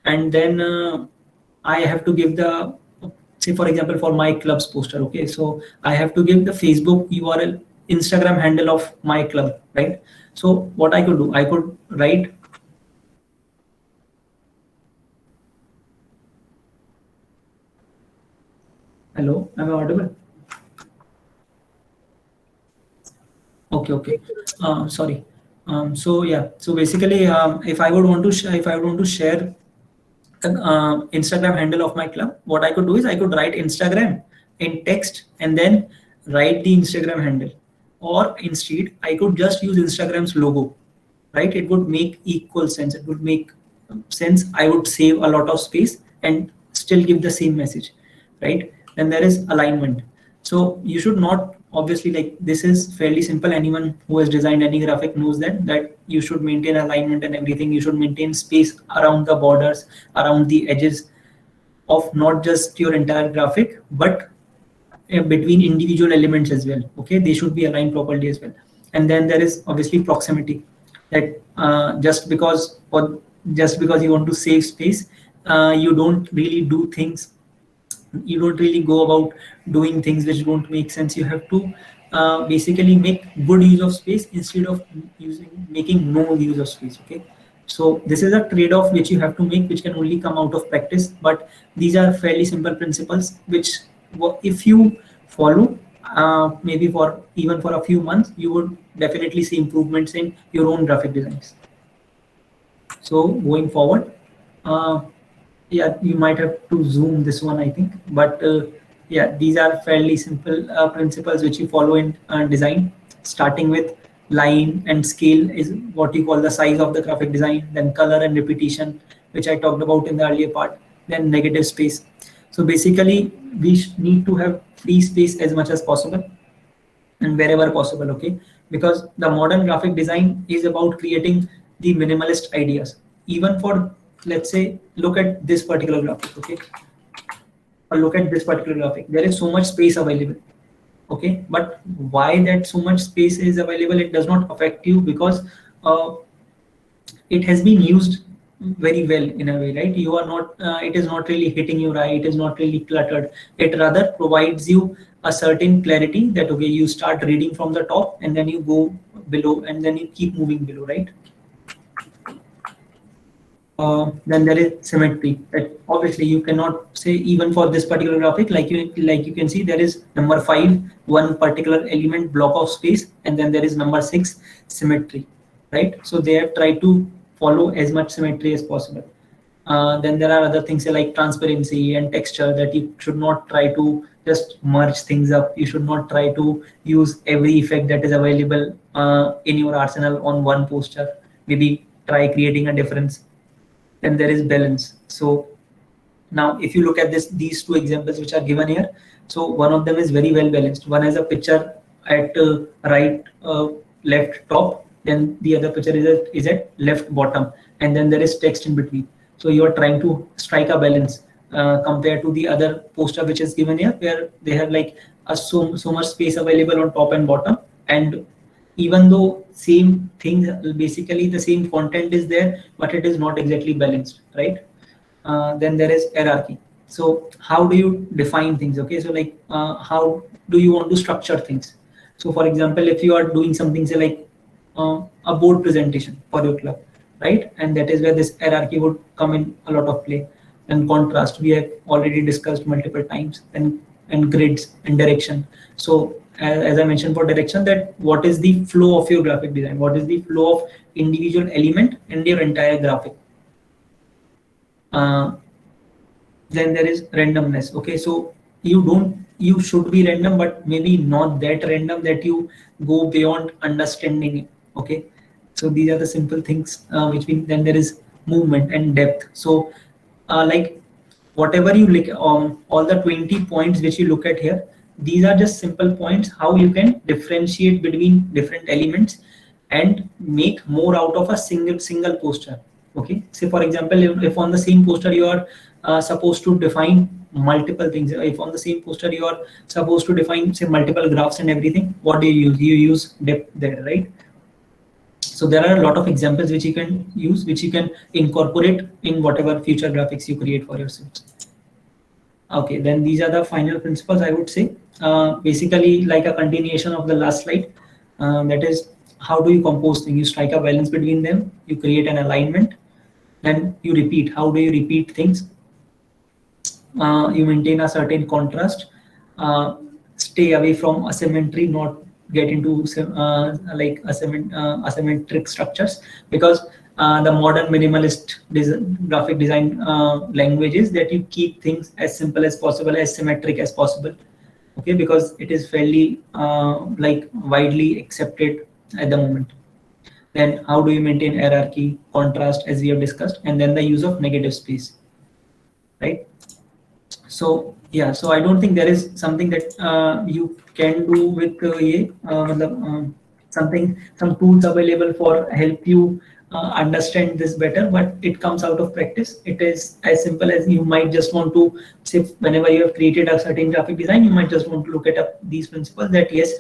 S3: and then I have to give the, say for example, for my club's poster. Okay, so I have to give the Facebook URL, Instagram handle of my club, right? So what I could do, I could write hello, am I audible? Okay. Sorry. So yeah. So basically, if I would want to if I would want to share the Instagram handle of my club, what I could do is I could write Instagram in text and then write the Instagram handle. Or instead, I could just use Instagram's logo, right? It would make equal sense. It would make sense. I would save a lot of space and still give the same message, right? Then there is alignment. So you should not, obviously, like, this is fairly simple. Anyone who has designed any graphic knows that you should maintain alignment and everything. You should maintain space around the borders, around the edges of not just your entire graphic, but between individual elements as well. Okay, they should be aligned properly as well. And then there is obviously proximity, that just because you want to save space, you don't really do things, you don't really go about doing things which don't make sense. You have to basically make good use of space instead of making no use of space. Okay, so this is a trade-off which you have to make, which can only come out of practice, but these are fairly simple principles which, if you follow, maybe for even for a few months, you would definitely see improvements in your own graphic designs. So going forward, yeah, you might have to zoom this one, I think, but yeah, these are fairly simple principles which you follow in design. Starting with line and scale is what you call the size of the graphic design, then color and repetition, which I talked about in the earlier part, then negative space. So basically, we need to have free space as much as possible and wherever possible, okay? Because the modern graphic design is about creating the minimalist ideas. Even for, let's say, look at this particular graphic, okay? Or look at this particular graphic. There is so much space available, okay? But why that so much space is available, it does not affect you, because it has been used very well in a way, right? You are not, it is not really hitting your eye, it is not really cluttered. It rather provides you a certain clarity that, okay, you start reading from the top and then you go below and then you keep moving below, right? Then there is symmetry, that obviously you cannot say, even for this particular graphic, like you can see, there is number 5, one particular element block of space, and then there is number 6, symmetry, right? So they have tried to follow as much symmetry as possible. Then there are other things like transparency and texture, that you should not try to just merge things up. You should not try to use every effect that is available in your arsenal on one poster. Maybe try creating a difference. Then there is balance. So now if you look at these two examples which are given here, so one of them is very well balanced. One has a picture at right left top, then the other picture is at left bottom, and then there is text in between. So you are trying to strike a balance compared to the other poster which is given here, where they have like so much space available on top and bottom, and even though same thing, basically the same content is there, but it is not exactly balanced, right? Then there is hierarchy. So how do you define things? Okay, so like how do you want to structure things? So for example, if you are doing something, say like a board presentation for your club, right? And that is where this hierarchy would come in a lot of play. And contrast, we have already discussed multiple times, and grids and direction. So as I mentioned for direction, that what is the flow of your graphic design? What is the flow of individual element in your entire graphic? Then there is randomness. Okay, so you should be random, but maybe not that random that you go beyond understanding it. Okay, so these are the simple things then there is movement and depth. So like whatever you look all the 20 points which you look at here, these are just simple points how you can differentiate between different elements and make more out of a single poster. Okay, say for example, if on the same poster you are supposed to define multiple things, if on the same poster you are supposed to define, say, multiple graphs and everything, what do you use depth there, right? So there are a lot of examples which you can use, which you can incorporate in whatever future graphics you create for yourself. Okay, then these are the final principles, I would say. Basically like a continuation of the last slide. That is, how do you compose things? You strike a balance between them, you create an alignment, then you repeat. How do you repeat things? You maintain a certain contrast, stay away from asymmetry, not get into like asymmetric structures, because the modern minimalist graphic design language is that you keep things as simple as possible, as symmetric as possible. Okay, because it is fairly like widely accepted at the moment. Then how do you maintain hierarchy, contrast, as we have discussed, and then the use of negative space, right? So yeah, so I don't think there is something that you can do with मतलब, something, some tools available for help you understand this better, but it comes out of practice. It is as simple as you might just want to say, whenever you have created a certain graphic design, you might just want to look at up these principles, that yes,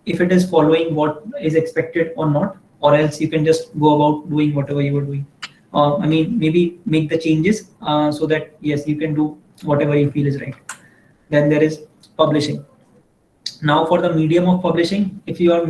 S3: if it is following what is expected or not, or else you can just go about doing whatever you were doing. I mean, maybe make the changes so that yes, you can do whatever you feel is right. Then there is publishing. Now for the medium of publishing, if you are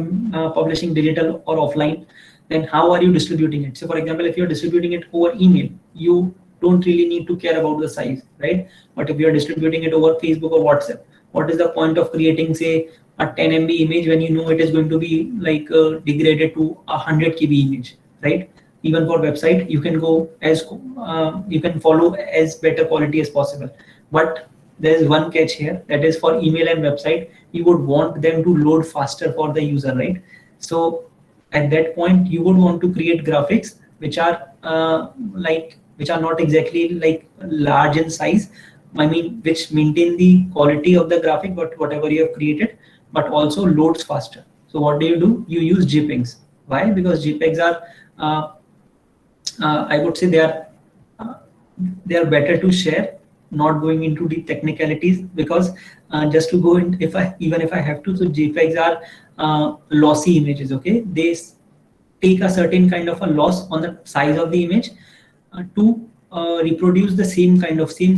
S3: publishing digital or offline, then how are you distributing it? So for example, if you're distributing it over email, you don't really need to care about the size, right? But if you're distributing it over Facebook or WhatsApp, what is the point of creating, say, a 10 MB image when you know it is going to be like degraded to a 100 KB image, right? Even for website, you can go as you can follow as better quality as possible. But there is one catch here, that is for email and website, you would want them to load faster for the user, right? So at that point, you would want to create graphics which are which are not exactly like large in size. I mean, which maintain the quality of the graphic, but whatever you have created, but also loads faster. So what do? You use JPEGs. Why? Because JPEGs are I would say uh, they are better to share. Not going into the technicalities, because just to go in, if I even if I have to, so JPEGs are lossy images. Okay, they take a certain kind of a loss on the size of the image to reproduce the same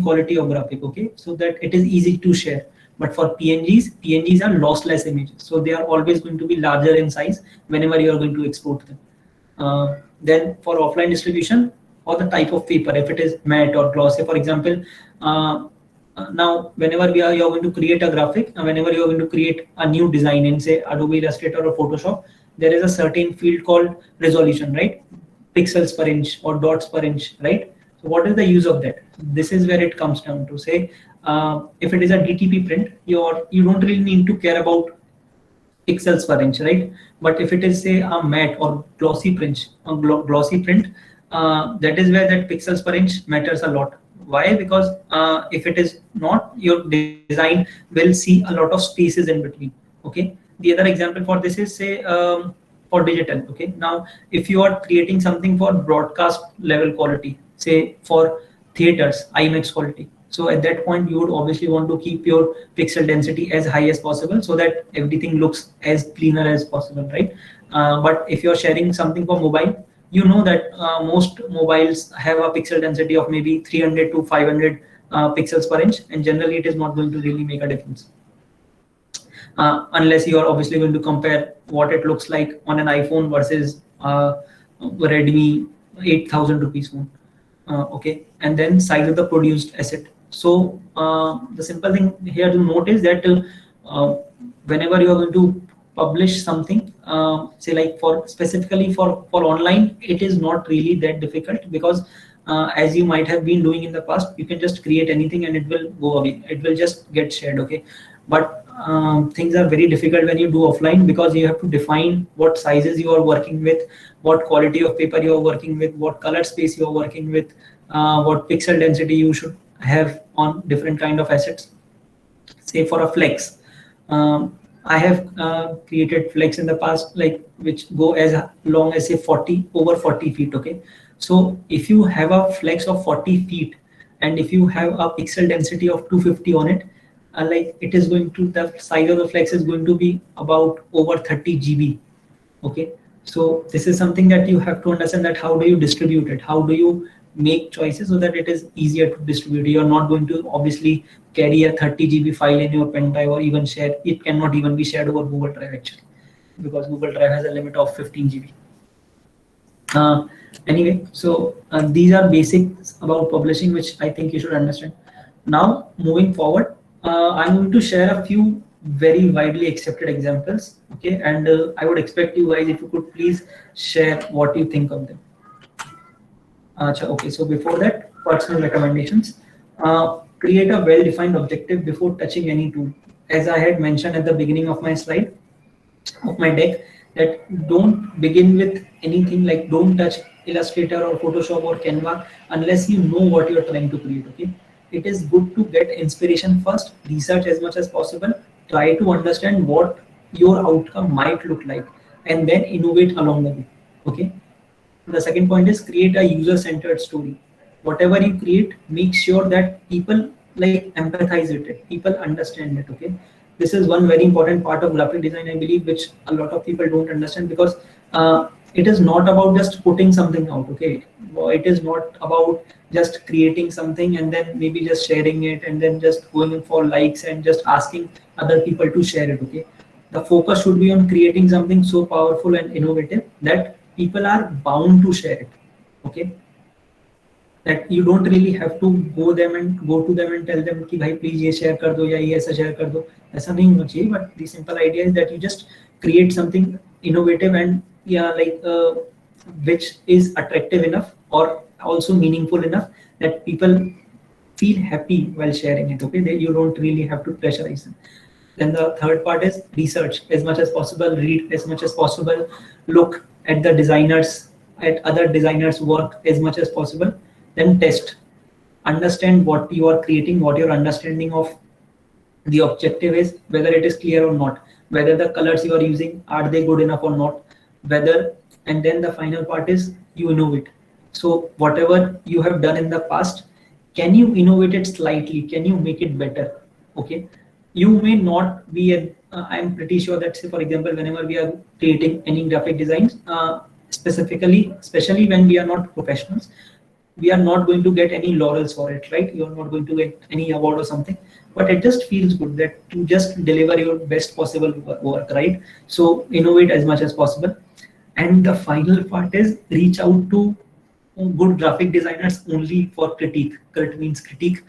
S3: quality of graphic. Okay, so that it is easy to share. But for PNGs are lossless images, so they are always going to be larger in size whenever you are going to export them. Then for offline distribution, or the type of paper, if it is matte or glossy, for example, now whenever you're going to create a graphic, whenever you're going to create a new design in, say, Adobe Illustrator or Photoshop, there is a certain field called resolution, right? Pixels per inch or dots per inch, right? So what is the use of that? This is where it comes down to, say, if it is a DTP print, you don't really need to care about pixels per inch, right? But if it is, say, a matte or glossy print, that is where that pixels per inch matters a lot. Why? Because if it is not, your design will see a lot of spaces in between. Okay. The other example for this is, say, for digital. Okay. Now, if you are creating something for broadcast level quality, say for theaters, IMAX quality, so at that point, you would obviously want to keep your pixel density as high as possible so that everything looks as cleaner as possible, right? But if you're sharing something for mobile, you know that most mobiles have a pixel density of maybe 300 to 500 pixels per inch, and generally it is not going to really make a difference. Unless you are obviously going to compare what it looks like on an iPhone versus Redmi 8,000 rupees phone. Okay, and then size of the produced asset. So the simple thing here to note is that whenever you are going to publish something, say like specifically for online, it is not really that difficult, because as you might have been doing in the past, you can just create anything and it will go away. It will just get shared. Okay, but things are very difficult when you do offline, because you have to define what sizes you are working with, what quality of paper you are working with, what color space you are working with, what pixel density you should have on different kind of assets. Say for a flex, I have created flex in the past, like which go as long as, say, over 40 feet. Okay, so if you have a flex of 40 feet and if you have a pixel density of 250 on it, like it is going to, the size of the flex is going to be about over 30 GB. Okay, so this is something that you have to understand, that how do you distribute it, how do you make choices so that it is easier to distribute. You're not going to obviously carry a 30 GB file in your pen drive, or even share it. Cannot even be shared over Google Drive actually, because Google Drive has a limit of 15 GB. Anyway, so these are basics about publishing, which I think you should understand. Now moving forward, I'm going to share a few very widely accepted examples. Okay, and I would expect you guys, if you could please share what you think of them. Okay, so before that, personal recommendations. Create a well-defined objective before touching any tool. As I had mentioned at the beginning of my slide, of my deck, that don't begin with anything, like don't touch Illustrator or Photoshop or Canva unless you know what you're trying to create. Okay, it is good to get inspiration first, research as much as possible, try to understand what your outcome might look like, and then innovate along the way. Okay. The second point is create a user-centered story. Whatever you create, make sure that people like empathize with it, people understand it. Okay, this is one very important part of graphic design, I believe, which a lot of people don't understand, because it is not about just putting something out. Okay, it is not about just creating something and then maybe just sharing it and then just going for likes and just asking other people to share it. Okay, the focus should be on creating something so powerful and innovative that people are bound to share it. Okay, that you don't really have to go to them and tell them कि भाई please ये share कर दो या ये ऐसा share कर दो, ऐसा नहीं होना चाहिए. But the simple idea is that you just create something innovative and which is attractive enough or also meaningful enough that people feel happy while sharing it. Okay, you don't really have to pressurize them. Then the third part is research as much as possible, read as much as possible, look at the designers, at other designers' work as much as possible, then test. Understand what you are creating, what your understanding of the objective is, whether it is clear or not, whether the colors you are using, are they good enough or not, and then the final part is you innovate. So whatever you have done in the past, can you innovate it slightly? Can you make it better? Okay. You may not be I'm pretty sure that, say, for example, whenever we are creating any graphic designs, especially when we are not professionals, we are not going to get any laurels for it, right? You're not going to get any award or something, but it just feels good that you just deliver your best possible work, right? So innovate as much as possible. And the final part is reach out to good graphic designers only for critique. Crit means critique.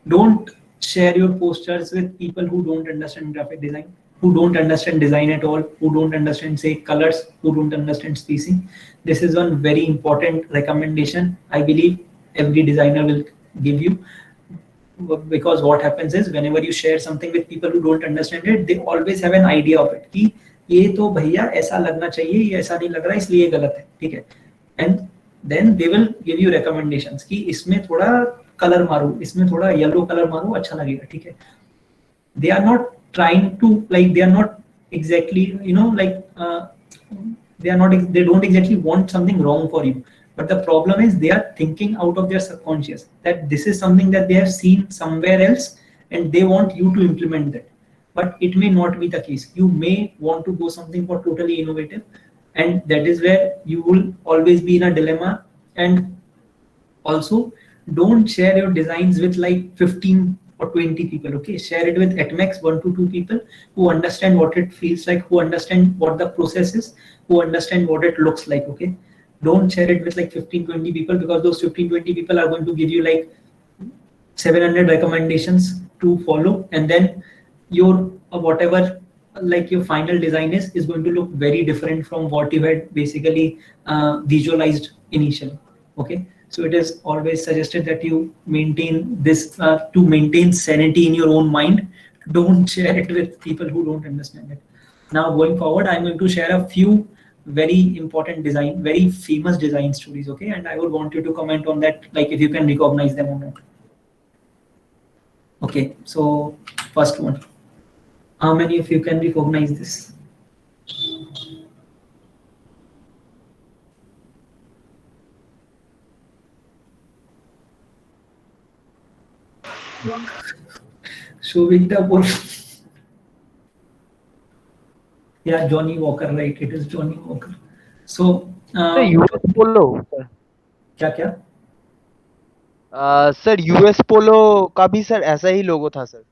S3: Don't share your posters with people who don't understand graphic design, who don't understand design at all, who don't understand, say, colors, who don't understand spacing. This is one very important recommendation I believe every designer will give you, because what happens is whenever you share something with people who don't understand it, they always have an idea of it कि ये तो भैया ऐसा लगना चाहिए, ये ऐसा नहीं लग रहा, इसलिए गलत है, ठीक है. And then they will give you recommendations कि इसमें थोड़ा कलर मारो, इसमें थोड़ा येलो कलर मारो, अच्छा लगेगा, ठीक है. They are not trying to, like, they are not exactly, they don't exactly want something wrong for you, but the problem is they are thinking out of their subconscious that this is something that they have seen somewhere else and they want you to implement that. But it may not be the case. You may want to go something for totally innovative, and that is where you will always be in a dilemma. And also, don't share your designs with like 15 or 20 people. Okay, share it with at max 1 to 2 people who understand what it feels like, who understand what the process is, who understand what it looks like. Okay, don't share it with like 15-20 people, because those 15-20 people are going to give you like 700 recommendations to follow, and then your whatever like your final design is going to look very different from what you had basically visualized initially. Okay, so it is always suggested that you maintain this to maintain sanity in your own mind. Don't share it with people who don't understand it. Now going forward, I'm going to share a few very important very famous design stories. Okay, and I would want you to comment on that, like if you can recognize them or not. Okay, so first one. How many of you can recognize this? Shobita Pol. Yeah, Johnny Walker, right? It is Johnny Walker. So,
S6: US Polo.
S3: क्या?
S6: Sir US Polo का भी sir ऐसा ही लोगो था sir.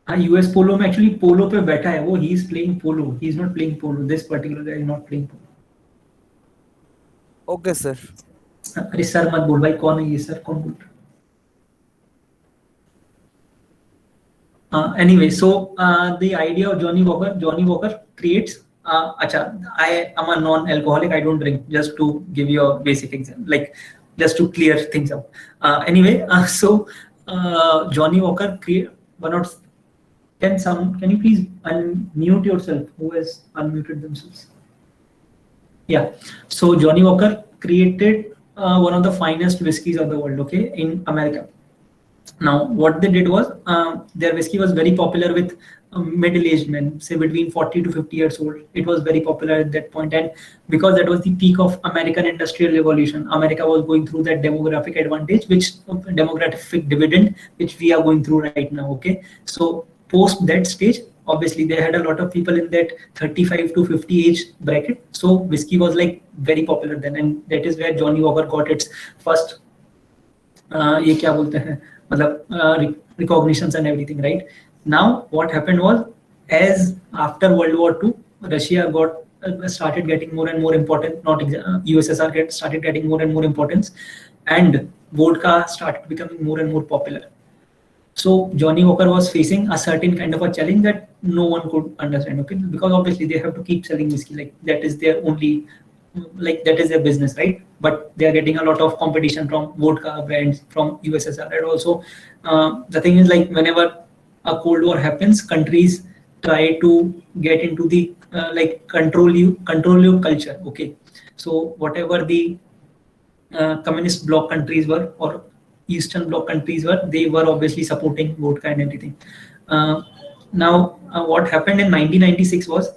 S3: हाँ, US Polo में actually polo पे बैठा है वो. He is playing polo. He is not playing polo. This particular guy is not playing polo.
S6: Okay sir.
S3: अरे सर मत बोल भाई, कौन है ये सर, कौन बोल? Anyway, so the idea of Johnny Walker creates. I am a non-alcoholic. I don't drink. Just to give you a basic example, like just to clear things up. Anyway, so Johnny Walker create one of. Can you please unmute yourself? Who has unmuted themselves? Yeah. So Johnny Walker created one of the finest whiskeys of the world. Okay, in America. Now, what they did was their whiskey was very popular with middle-aged men, say between 40 to 50 years old. It was very popular at that point, and because that was the peak of American industrial revolution, America was going through that demographic advantage, which demographic dividend, which we are going through right now. Okay, so post that stage, obviously they had a lot of people in that 35 to 50 age bracket. So whiskey was like very popular then, and that is where Johnny Walker got its first ये क्या बोलते हैं मतलब recognitions and everything, right? Now what happened was, as after World War II, Russia got started getting more and more important, not USSR started getting more and more importance, and vodka started becoming more and more popular. So Johnny Walker was facing a certain kind of a challenge that no one could understand, okay? Because obviously they have to keep selling whiskey, like that is their only, like that is their business, right? But they are getting a lot of competition from vodka brands from USSR. And also the thing is, like whenever a Cold War happens, countries try to get into the like control you culture, okay? So whatever the communist bloc countries were, or Eastern Bloc countries were, they were obviously supporting vodka and everything. Now, what happened in 1996 was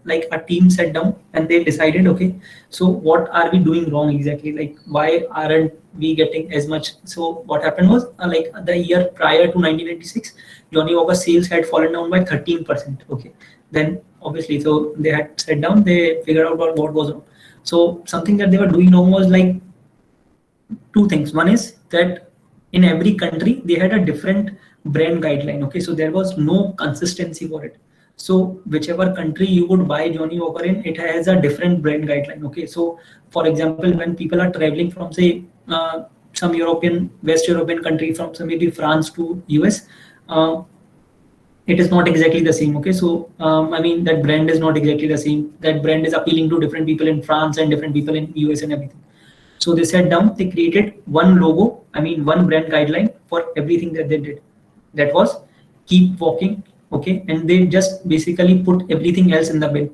S3: like a team sat down and they decided, okay, so what are we doing wrong exactly? Like, why aren't we getting as much? So what happened was like the year prior to 1996, Johnny Walker sales had fallen down by 13%. Okay, then obviously, so they had sat down, they figured out what was wrong. So something that they were doing wrong was like two things. One is that in every country they had a different brand guideline. Okay, so there was no consistency for it. So whichever country you would buy Johnny Walker in, it has a different brand guideline. Okay, so for example, when people are traveling from say some West European country, from some maybe France to US, it is not exactly the same. Okay, so I mean that brand is not exactly the same. That brand is appealing to different people in France and different people in US and everything. So they sat down, they created one logo, one brand guideline for everything that they did. That was keep walking, okay? And they just basically put everything else in the bin.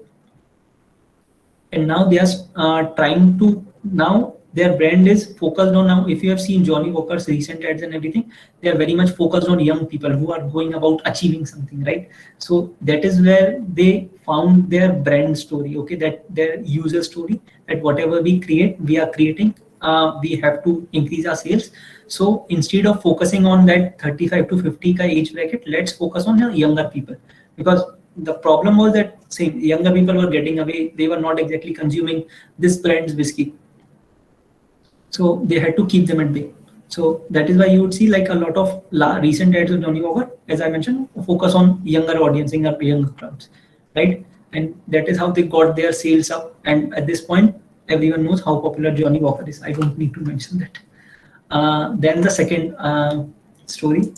S3: And now they are trying to, now their brand is focused on, now if you have seen Johnny Walker's recent ads and everything, they are very much focused on young people who are going about achieving something, right? So that is where they found their brand story, okay? That their user story, that whatever we create, we are creating, we have to increase our sales. So instead of focusing on that 35 to 50 ka age bracket, let's focus on the younger people, because the problem was that same younger people were getting away. They were not exactly consuming this brand's whiskey. So they had to keep them at bay. So that is why you would see like a lot of recent ads of Johnny Walker, as I mentioned, focus on younger audience, younger crowds, right? And that is how they got their sales up. And at this point, everyone knows how popular Johnny Walker is. I don't need to mention that. Then the second story.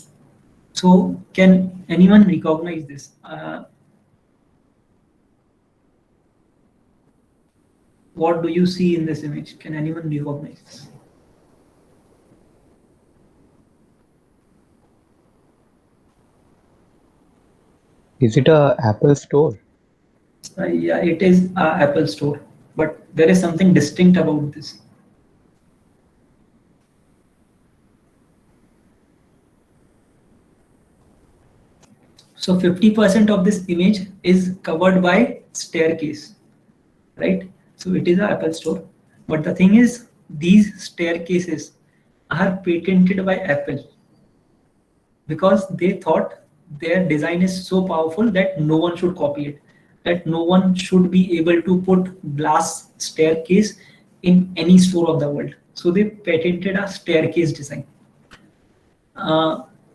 S3: So can anyone recognize this? What do you see in this image? Can anyone recognize this?
S4: Is it a Apple store?
S3: Yeah, it is an Apple store, but there is something distinct about this. So 50% of this image is covered by staircase, right? So it is an Apple store, but the thing is, these staircases are patented by Apple because they thought their design is so powerful that no one should copy it, that no one should be able to put glass staircase in any store of the world. So they patented a staircase design.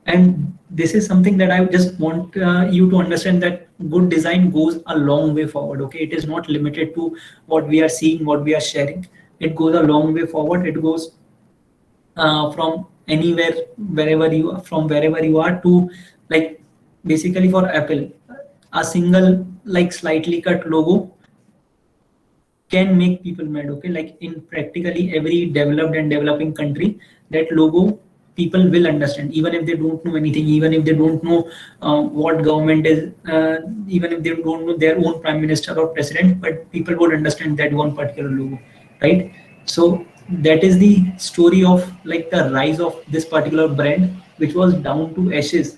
S3: And this is something that I just want you to understand, that good design goes a long way forward. Okay, it is not limited to what we are seeing, what we are sharing. It goes a long way forward. It goes from anywhere, wherever you are to, like, basically for Apple, a single like slightly cut logo can make people mad. Okay, like in practically every developed and developing country, that logo people will understand, even if they don't know anything, even if they don't know what government is, even if they don't know their own prime minister or president, but people would understand that one particular logo, right? So that is the story of like the rise of this particular brand, which was down to ashes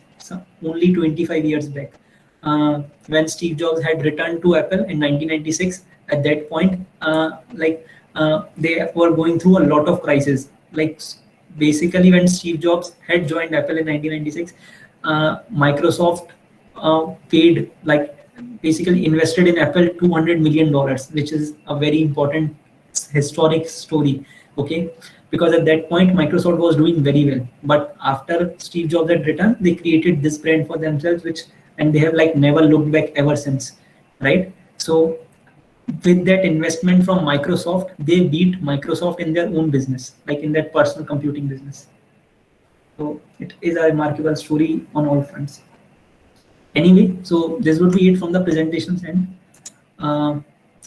S3: only 25 years back. When Steve Jobs had returned to Apple in 1996, at that point, they were going through a lot of crisis. Like basically, when Steve Jobs had joined Apple in 1996, Microsoft paid, like basically invested in Apple $200 million, which is a very important historic story. Okay, because at that point Microsoft was doing very well, but after Steve Jobs had returned, they created this brand for themselves, which, and they have like never looked back ever since, right? So with that investment from Microsoft, they beat Microsoft in their own business, like in that personal computing business. So it is a remarkable story on all fronts. Anyway, so this would be it from the presentations end.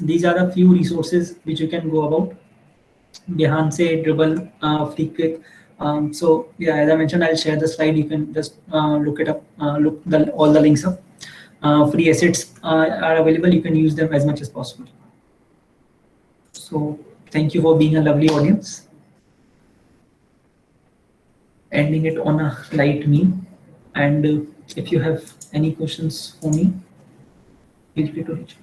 S3: These are a few resources which you can go about. Behance, Dribble, Freequick. So yeah, as I mentioned, I'll share the slide. You can just look it up, look all the links up. Free assets are available. You can use them as much as possible. So thank you for being a lovely audience. Ending it on a light meme. And if you have any questions for me, feel free to reach out.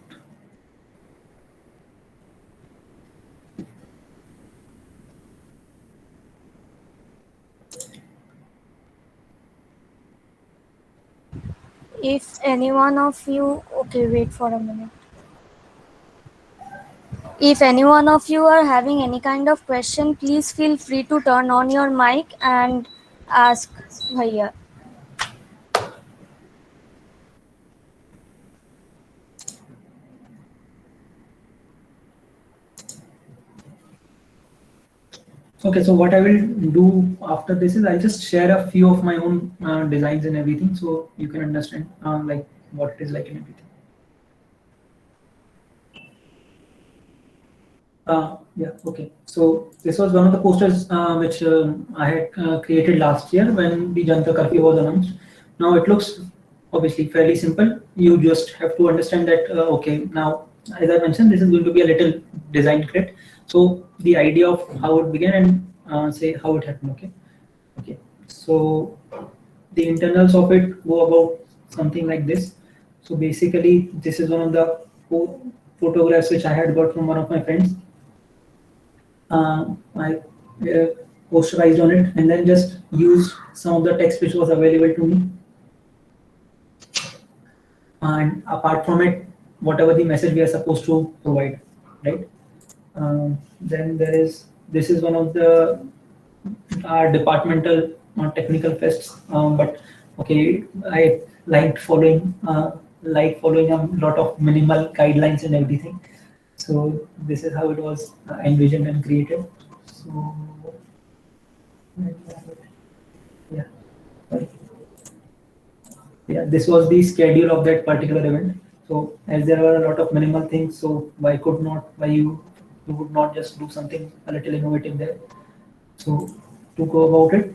S2: If any one of you, okay, wait for a minute. If any one of you are having any kind of question, please feel free to turn on your mic and ask Bhaiya.
S3: Okay, so what I will do after this is I'll just share a few of my own designs and everything, so you can understand like what it is like and everything. Yeah, okay. So this was one of the posters which I had created last year when the Janata Curfew was announced. Now it looks obviously fairly simple. You just have to understand that, okay, now, as I mentioned, this is going to be a little design crit. So the idea of how it began and say how it happened, okay? Okay, so the internals of it go about something like this. So basically, this is one of the photographs which I had got from one of my friends. I posterized on it and then just used some of the text which was available to me. And apart from it, whatever the message we are supposed to provide, right? Then this is one of the our departmental technical fests, but okay, I liked following a lot of minimal guidelines and everything. So this is how it was envisioned and created. So yeah, yeah, this was the schedule of that particular event. So as there were a lot of minimal things, so why you would not just do something a little innovative there? So to go about it,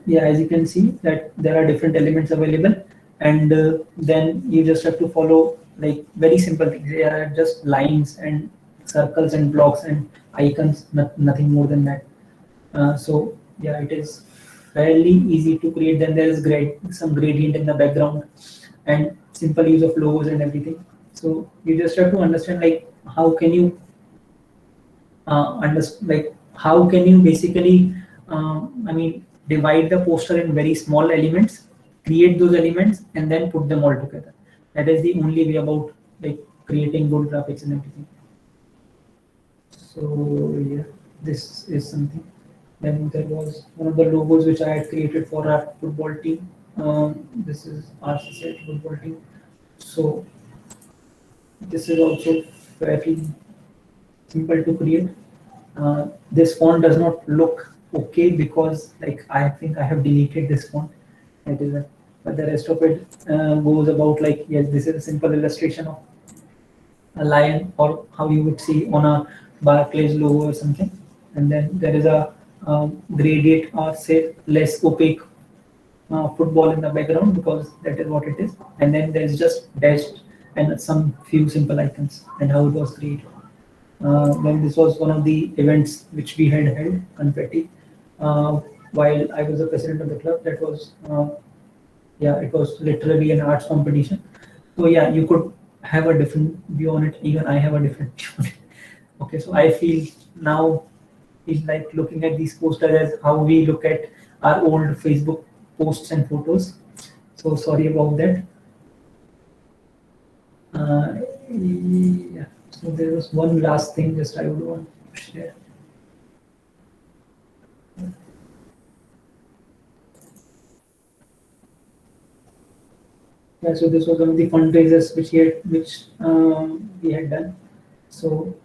S3: yeah, as you can see that there are different elements available, and then you just have to follow like very simple things. They are just lines and circles and blocks and icons, nothing more than that. So yeah, it is fairly easy to create. Then there is some gradient in the background and simple use of logos and everything. So you just have to understand like how can you how can you basically divide the poster in very small elements, create those elements, and then put them all together. That is the only way about like creating good graphics and everything. So yeah, this is something. Then there was one of the logos which I had created for our football team. This is our society football team. So this is also fairly simple to create. This font does not look okay because like I think I have deleted this font. That is but the rest of it goes about like, yes, this is a simple illustration of a lion, or how you would see on a Barclays logo or something. And then there is a gradient or say less opaque football in the background, because that is what it is. And then there is just dashed and some few simple icons, and how it was created. Then this was one of the events which we had held, confetti. while I was the president of the club. That was yeah, it was literally an arts competition. So yeah, you could have a different view on it. Even I have a different view on it. Okay, so I feel now it's like looking at these posters as how we look at our old Facebook posts and photos. So sorry about that. Yeah. So there was one last thing just I would want to share. Yeah, so this was one of the fundraisers we had done. So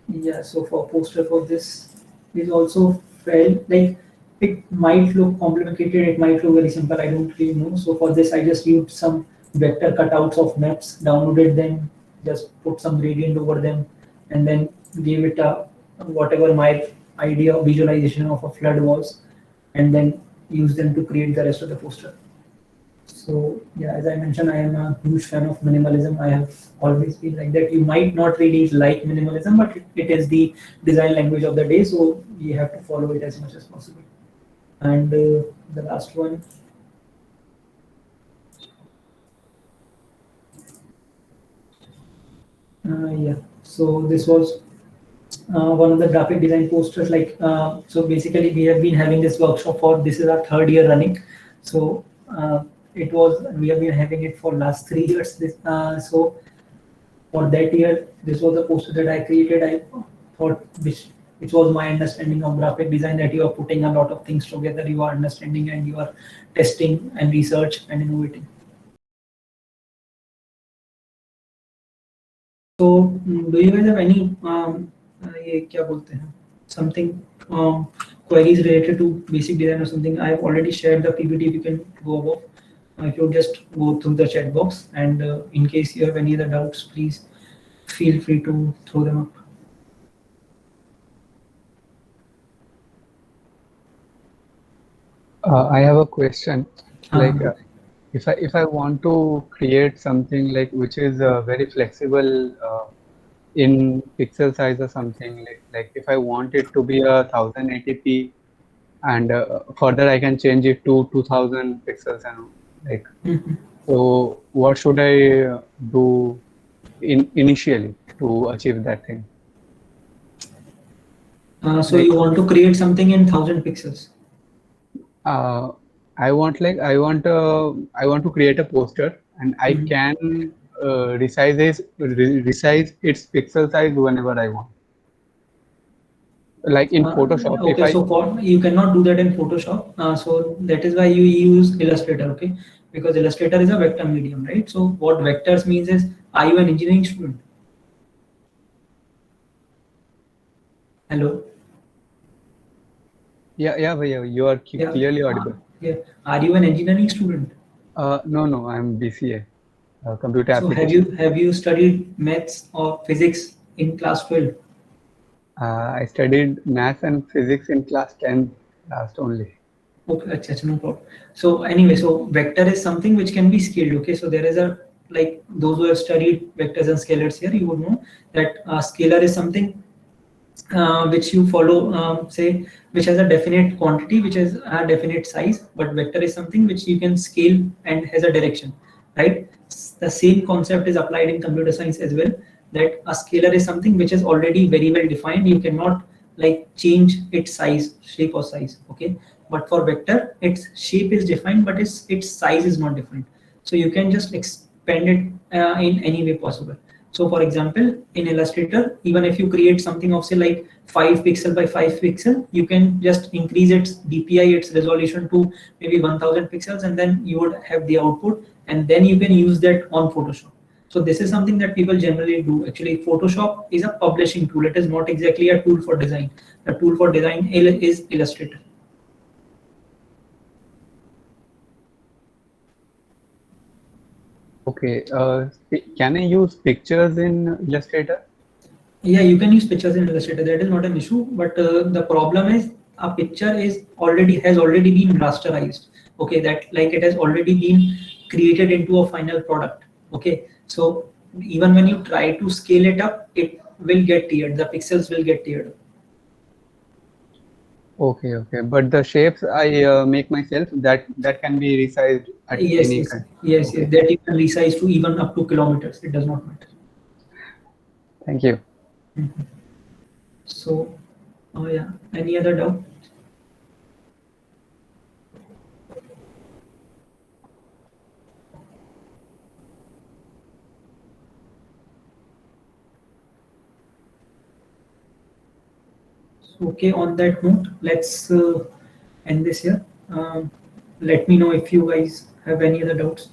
S3: yeah, so for poster for this is also felt like it might look complicated, it might look very simple. I don't really know. So for this, I just used some vector cutouts of maps, downloaded them, just put some gradient over them, and then gave it a whatever my idea of visualization of a flood was, and then use them to create the rest of the poster. So yeah, as I mentioned, I am a huge fan of minimalism. I have always been like that. You might not really like minimalism, but it is the design language of the day, so you have to follow it as much as possible. And the last one. Yeah, so this was one of the graphic design posters. So basically, we have been having this workshop for this is our third year running. So we have been having it for last 3 years. So for that year, this was a poster that I created. I thought which was my understanding of graphic design, that you are putting a lot of things together, you are understanding and you are testing and research and innovating. So do you guys have any ये क्या बोलते हैं something queries related to basic design or something? I have already shared the PPT. If you can go above, if you just go through the chat box, and in case you have any other doubts, please feel free to throw them up.
S4: I have a question. Like,
S3: Uh,
S4: if I want to create something like which is very flexible in pixel size or something, like if I want it to be a 1080p, and further I can change it to 2000 pixels, and like, so what should I do initially to achieve that thing?
S3: So you want to create something in 1000 pixels?
S4: I want to create a poster, and I can resize its pixel size whenever I want. Like in Photoshop,
S3: Okay, so you cannot do that in Photoshop. So that is why you use Illustrator, okay? Because Illustrator is a vector medium, right? So what vectors means is, are you an engineering student? Hello?
S4: Yeah, bhaiya, you are clearly audible.
S3: Yeah. Are you an engineering student?
S4: No, I'm BCA, computer
S3: So
S4: application.
S3: have you studied maths or physics in class 12?
S4: I studied math and physics in class 10 last only.
S3: Okay, achha, no problem. So anyway, so vector is something which can be scaled. Okay, so there is a, like those who have studied vectors and scalars here, you would know that a scalar is something which you follow, say, which has a definite quantity, which has a definite size, but vector is something which you can scale and has a direction, right? The same concept is applied in computer science as well, that a scalar is something which is already very well defined. You cannot like change its size, shape or size, okay? But for vector, its shape is defined, but its size is not defined. So you can just expand it in any way possible. So for example, in Illustrator, even if you create something of say like 5 pixel by 5 pixel, you can just increase its DPI, its resolution to maybe 1000 pixels, and then you would have the output, and then you can use that on Photoshop. So this is something that people generally do. Actually, Photoshop is a publishing tool. It is not exactly a tool for design. The tool for design is Illustrator.
S4: Okay, can I use pictures in Illustrator?
S3: Yeah, you can use pictures in Illustrator. That is not an issue. But the problem is a picture has already been rasterized. Okay, that like it has already been created into a final product. Okay, so even when you try to scale it up, it will get tiered. The pixels will get tiered.
S4: Okay, okay. But the shapes I make myself, that can be resized at
S3: Yes,
S4: any
S3: yes,
S4: kind.
S3: yes,
S4: Okay.
S3: yes. That you can resize to even up to kilometers. It does not matter.
S4: Thank you.
S3: So, yeah. Any other doubt? So, okay. On that note, let's end this here. Let me know if you guys have any other doubts.